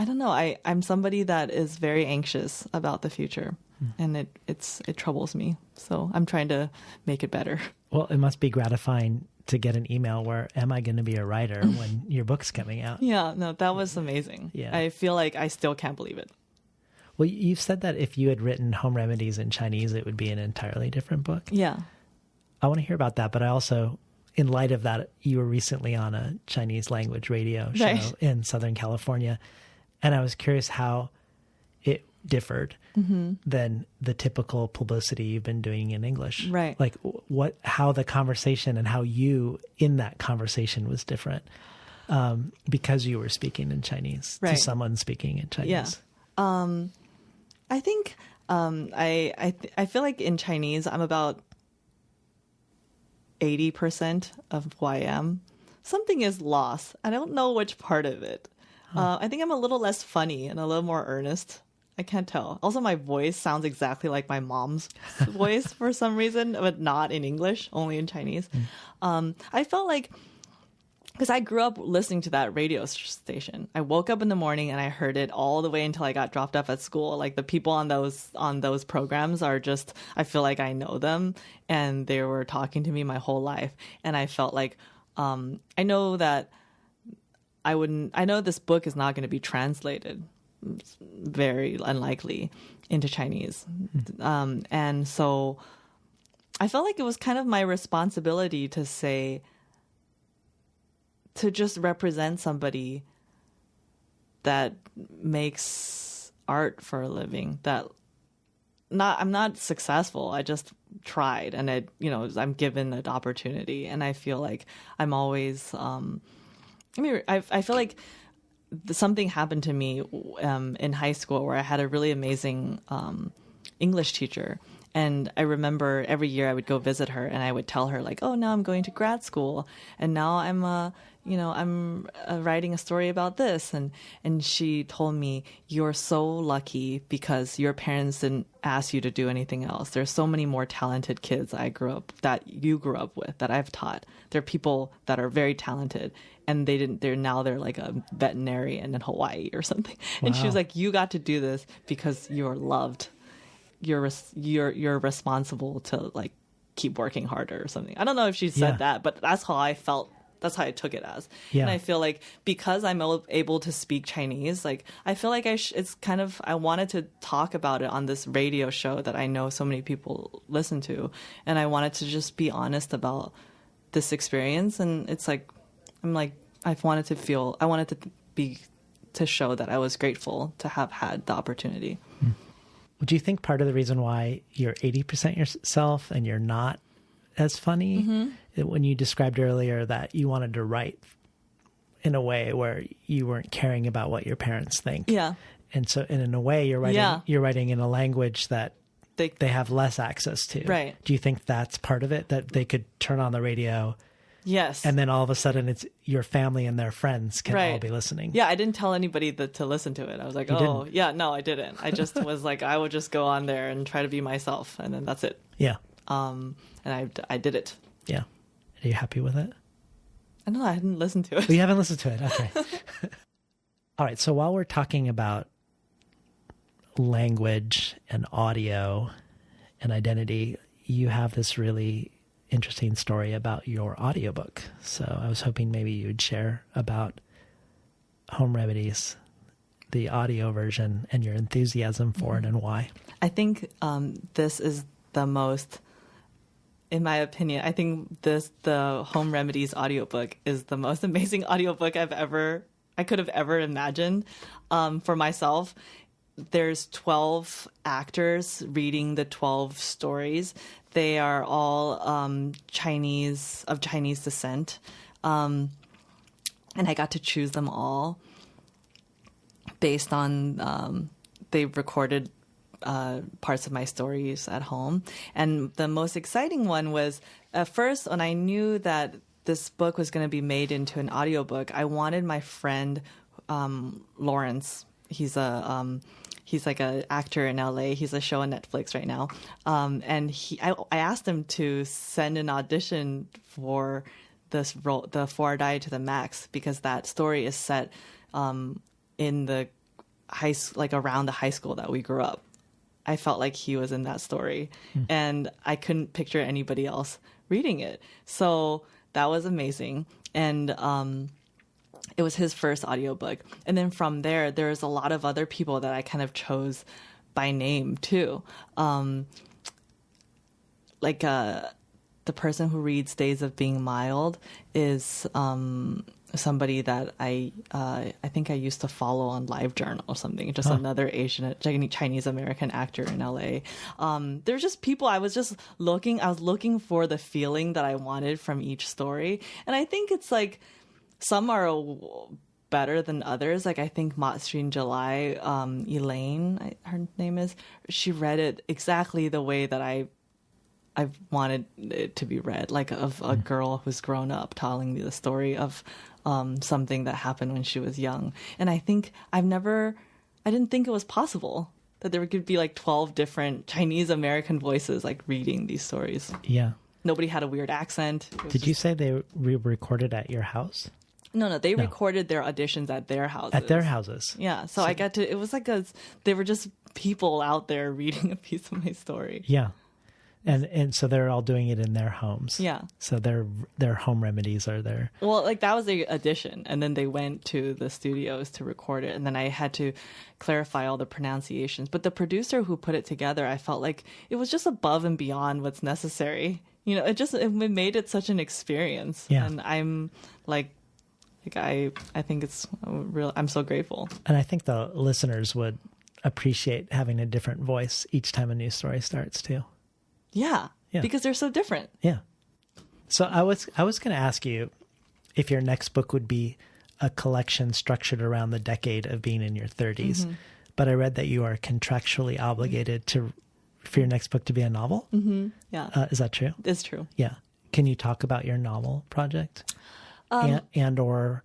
[SPEAKER 2] don't know. I'm somebody that is very anxious about the future, and it troubles me. So I'm trying to make it better.
[SPEAKER 1] Well, it must be gratifying to get an email where, am I going to be a writer when your book's coming out?
[SPEAKER 2] Yeah, no, that was amazing.
[SPEAKER 1] Yeah.
[SPEAKER 2] I feel like I still can't believe it.
[SPEAKER 1] Well, you've said that if you had written Home Remedies in Chinese, it would be an entirely different book.
[SPEAKER 2] Yeah.
[SPEAKER 1] I want to hear about that, but I also... In light of that, you were recently on a Chinese language radio show in Southern California, and I was curious how it differed than the typical publicity you've been doing in English.
[SPEAKER 2] Right.
[SPEAKER 1] How the conversation and how you in that conversation was different because you were speaking in Chinese to someone speaking in Chinese.
[SPEAKER 2] Yeah. I think I feel like in Chinese I'm about 80% of who I am. Something is lost. I don't know which part of it. I think I'm a little less funny and a little more earnest. I can't tell. Also, my voice sounds exactly like my mom's voice for some reason, but not in English, only in Chinese. I felt like because I grew up listening to that radio station. I woke up in the morning and I heard it all the way until I got dropped off at school. Like the people on those programs are just, I feel like I know them, and they were talking to me my whole life. And I felt like, I know that I know this book is not going to be translated. It's very unlikely into Chinese. And so I felt like it was kind of my responsibility to say, to just represent somebody that makes art for a living. I'm not successful. I just tried, and I'm given an opportunity, and I feel like I'm always. I feel like something happened to me in high school where I had a really amazing English teacher. And I remember every year I would go visit her, and I would tell her like, "Oh, now I'm going to grad school, and now I'm writing a story about this." And she told me, "You're so lucky because your parents didn't ask you to do anything else. There's so many more talented kids that you grew up with that I've taught. There are people that are very talented, and they're like a veterinarian in Hawaii or something." Wow. And she was like, "You got to do this because you're loved. You're responsible to like keep working harder," or something. I don't know if she said that, but that's how I felt. That's how I took it as. Yeah. And I feel like because I'm able to speak Chinese, like I feel like it's kind of, I wanted to talk about it on this radio show that I know so many people listen to, and I wanted to just be honest about this experience. And it's like, I wanted to show that I was grateful to have had the opportunity.
[SPEAKER 1] Do you think part of the reason why you're 80% yourself and you're not as funny, when you described earlier that you wanted to write in a way where you weren't caring about what your parents think?
[SPEAKER 2] Yeah.
[SPEAKER 1] And so in a way you're writing in a language that they have less access to.
[SPEAKER 2] Right.
[SPEAKER 1] Do you think that's part of it, that they could turn on the radio?
[SPEAKER 2] Yes.
[SPEAKER 1] And then all of a sudden it's your family and their friends can all be listening.
[SPEAKER 2] Yeah, I didn't tell anybody to listen to it. I was like, no, I didn't. I just was like, I would just go on there and try to be myself, and then that's it.
[SPEAKER 1] Yeah.
[SPEAKER 2] And I did it.
[SPEAKER 1] Yeah. Are you happy with it?
[SPEAKER 2] I don't know. I hadn't listened to it.
[SPEAKER 1] You haven't listened to it. Okay. All right. So while we're talking about language and audio and identity, you have this really interesting story about your audiobook. So I was hoping maybe you'd share about Home Remedies, the audio version, and your enthusiasm for it and why. I
[SPEAKER 2] think this is the most, in my opinion, I think the Home Remedies audiobook is the most amazing audiobook I could have ever imagined for myself. There's 12 actors reading the 12 stories. They are all of Chinese descent. And I got to choose them all based on, they recorded parts of my stories at home. And the most exciting one was, at first, when I knew that this book was going to be made into an audiobook, I wanted my friend Lawrence. He's like an actor in LA. He's a show on Netflix right now. And I asked him to send an audition for this role, the For Die to the Max, because that story is set in the around the high school that we grew up. I felt like he was in that story, and I couldn't picture anybody else reading it. So that was amazing. And it was his first audiobook. And then from there's a lot of other people that I kind of chose by name too. The person who reads Days of Being Mild is somebody that I think I used to follow on LiveJournal or something. Just another Chinese American actor in LA. There's just people I was looking for the feeling that I wanted from each story. And I think it's like, some are better than others. Like I think Matsuin July, Elaine, her name is, she read it exactly the way that I wanted it to be read, like of a girl who's grown up telling me the story of something that happened when she was young. And I think I didn't think it was possible that there could be like 12 different Chinese American voices like reading these stories.
[SPEAKER 1] Yeah.
[SPEAKER 2] Nobody had a weird accent.
[SPEAKER 1] Did you say they recorded at your house?
[SPEAKER 2] No, they recorded their auditions at their houses.
[SPEAKER 1] At their houses.
[SPEAKER 2] Yeah, so I got to, it was like they were just people out there reading a piece of my story.
[SPEAKER 1] Yeah. And so they're all doing it in their homes.
[SPEAKER 2] Yeah.
[SPEAKER 1] So their home remedies are there.
[SPEAKER 2] Well, like that was the audition, and then they went to the studios to record it, and then I had to clarify all the pronunciations. But the producer who put it together, I felt like it was just above and beyond what's necessary. It made it such an experience.
[SPEAKER 1] Yeah.
[SPEAKER 2] And I'm I think it's real. I'm so grateful.
[SPEAKER 1] And I think the listeners would appreciate having a different voice each time a new story starts too.
[SPEAKER 2] Yeah. Because they're so different.
[SPEAKER 1] Yeah. So I was going to ask you if your next book would be a collection structured around the decade of being in your 30s. Mm-hmm. But I read that you are contractually obligated for your next book to be a novel.
[SPEAKER 2] Mm-hmm. Yeah.
[SPEAKER 1] Is that true?
[SPEAKER 2] It's true.
[SPEAKER 1] Yeah. Can you talk about your novel project? And or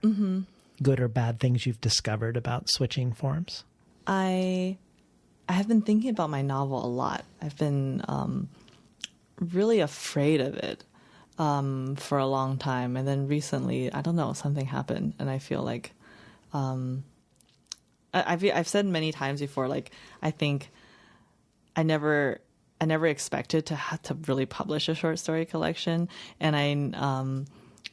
[SPEAKER 1] good or bad things you've discovered about switching forms?
[SPEAKER 2] I have been thinking about my novel a lot. I've been really afraid of it for a long time. And then recently, I don't know, something happened. And I feel like I've said many times before, like, I think I never expected to have to really publish a short story collection. And I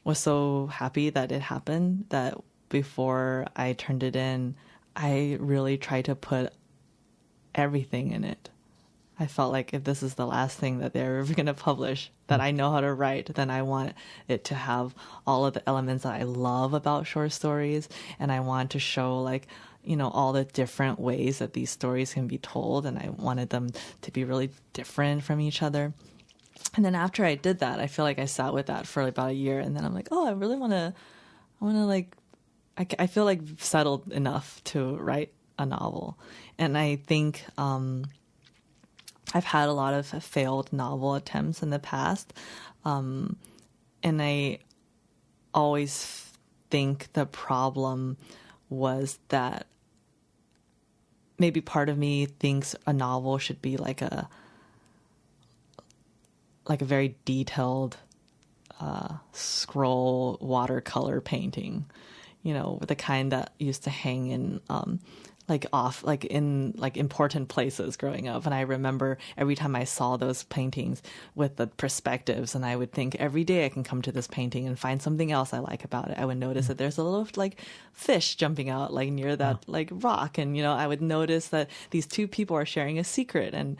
[SPEAKER 2] was so happy that it happened, that before I turned it in, I really tried to put everything in it. I felt like if this is the last thing that they're ever going to publish that I know how to write, then I want it to have all of the elements that I love about short stories. And I want to show, like, all the different ways that these stories can be told. And I wanted them to be really different from each other. And then after I did that, I feel like I sat with that for about a year. And then I'm like, oh, I really want to I feel like settled enough to write a novel. And I think I've had a lot of failed novel attempts in the past. And I always think the problem was that maybe part of me thinks a novel should be like a very detailed scroll watercolor painting, the kind that used to hang in in important places growing up. And I remember every time I saw those paintings with the perspectives, and I would think every day I can come to this painting and find something else I like about it. I would notice that there's a little fish jumping out near that rock. And, I would notice that these two people are sharing a secret, and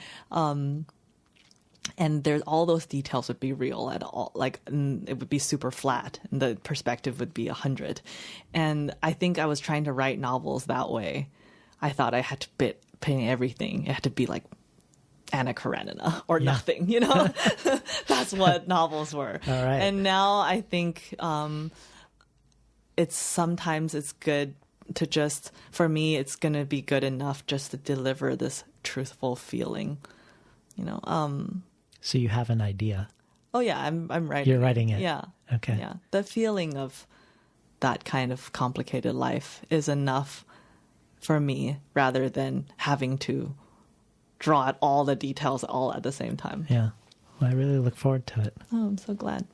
[SPEAKER 2] there's all those details would be real at all. It would be super flat, and the perspective would be 100. And I think I was trying to write novels that way. I thought I had to paint everything. It had to be like Anna Karenina or nothing, That's what novels were.
[SPEAKER 1] All right.
[SPEAKER 2] And now I think sometimes it's good to just, for me, it's going to be good enough just to deliver this truthful feeling,
[SPEAKER 1] So you have an idea.
[SPEAKER 2] Oh yeah, I'm writing.
[SPEAKER 1] You're writing it.
[SPEAKER 2] Yeah.
[SPEAKER 1] Okay.
[SPEAKER 2] Yeah. The feeling of that kind of complicated life is enough for me, rather than having to draw out all the details all at the same time.
[SPEAKER 1] Yeah. Well, I really look forward to it.
[SPEAKER 2] Oh, I'm so glad.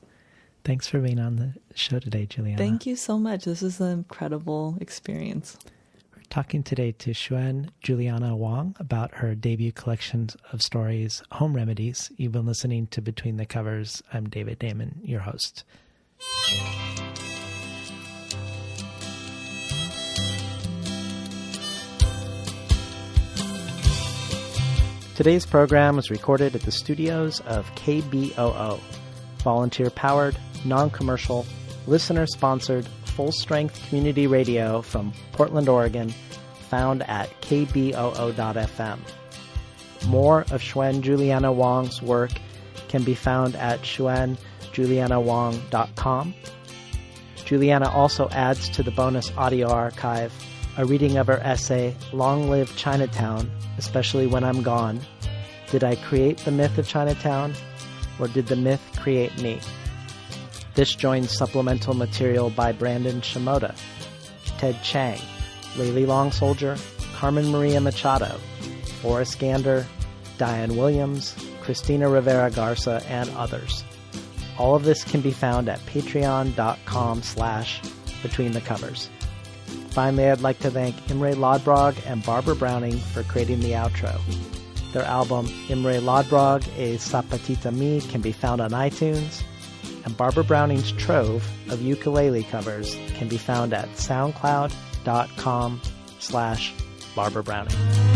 [SPEAKER 1] Thanks for being on the show today, Juliana.
[SPEAKER 2] Thank you so much. This is an incredible experience.
[SPEAKER 1] We're talking today to Xuan Juliana Wang about her debut collection of stories, Home Remedies. You've been listening to Between the Covers. I'm David Damon, your host. Today's program was recorded at the studios of KBOO, volunteer-powered, non-commercial, listener-sponsored, full-strength community radio from Portland, Oregon, found at kboo.fm. More of Xuan Juliana Wang's work can be found at xuanjulianawang.com. Juliana also adds to the bonus audio archive a reading of her essay, Long Live Chinatown, Especially When I'm Gone. Did I create the myth of Chinatown, or did the myth create me? This joins supplemental material by Brandon Shimoda, Ted Chang, Layli Long Soldier, Carmen Maria Machado, Forrest Gander, Diane Williams, Christina Rivera Garza, and others. All of this can be found at patreon.com/betweenthecovers. Between the Covers. Finally, I'd like to thank Imre Lodbrog and Barbara Browning for creating the outro. Their album, Imre Lodbrog, A Sapatita Me, can be found on iTunes, and Barbara Browning's trove of ukulele covers can be found at soundcloud.com/Barbara Browning.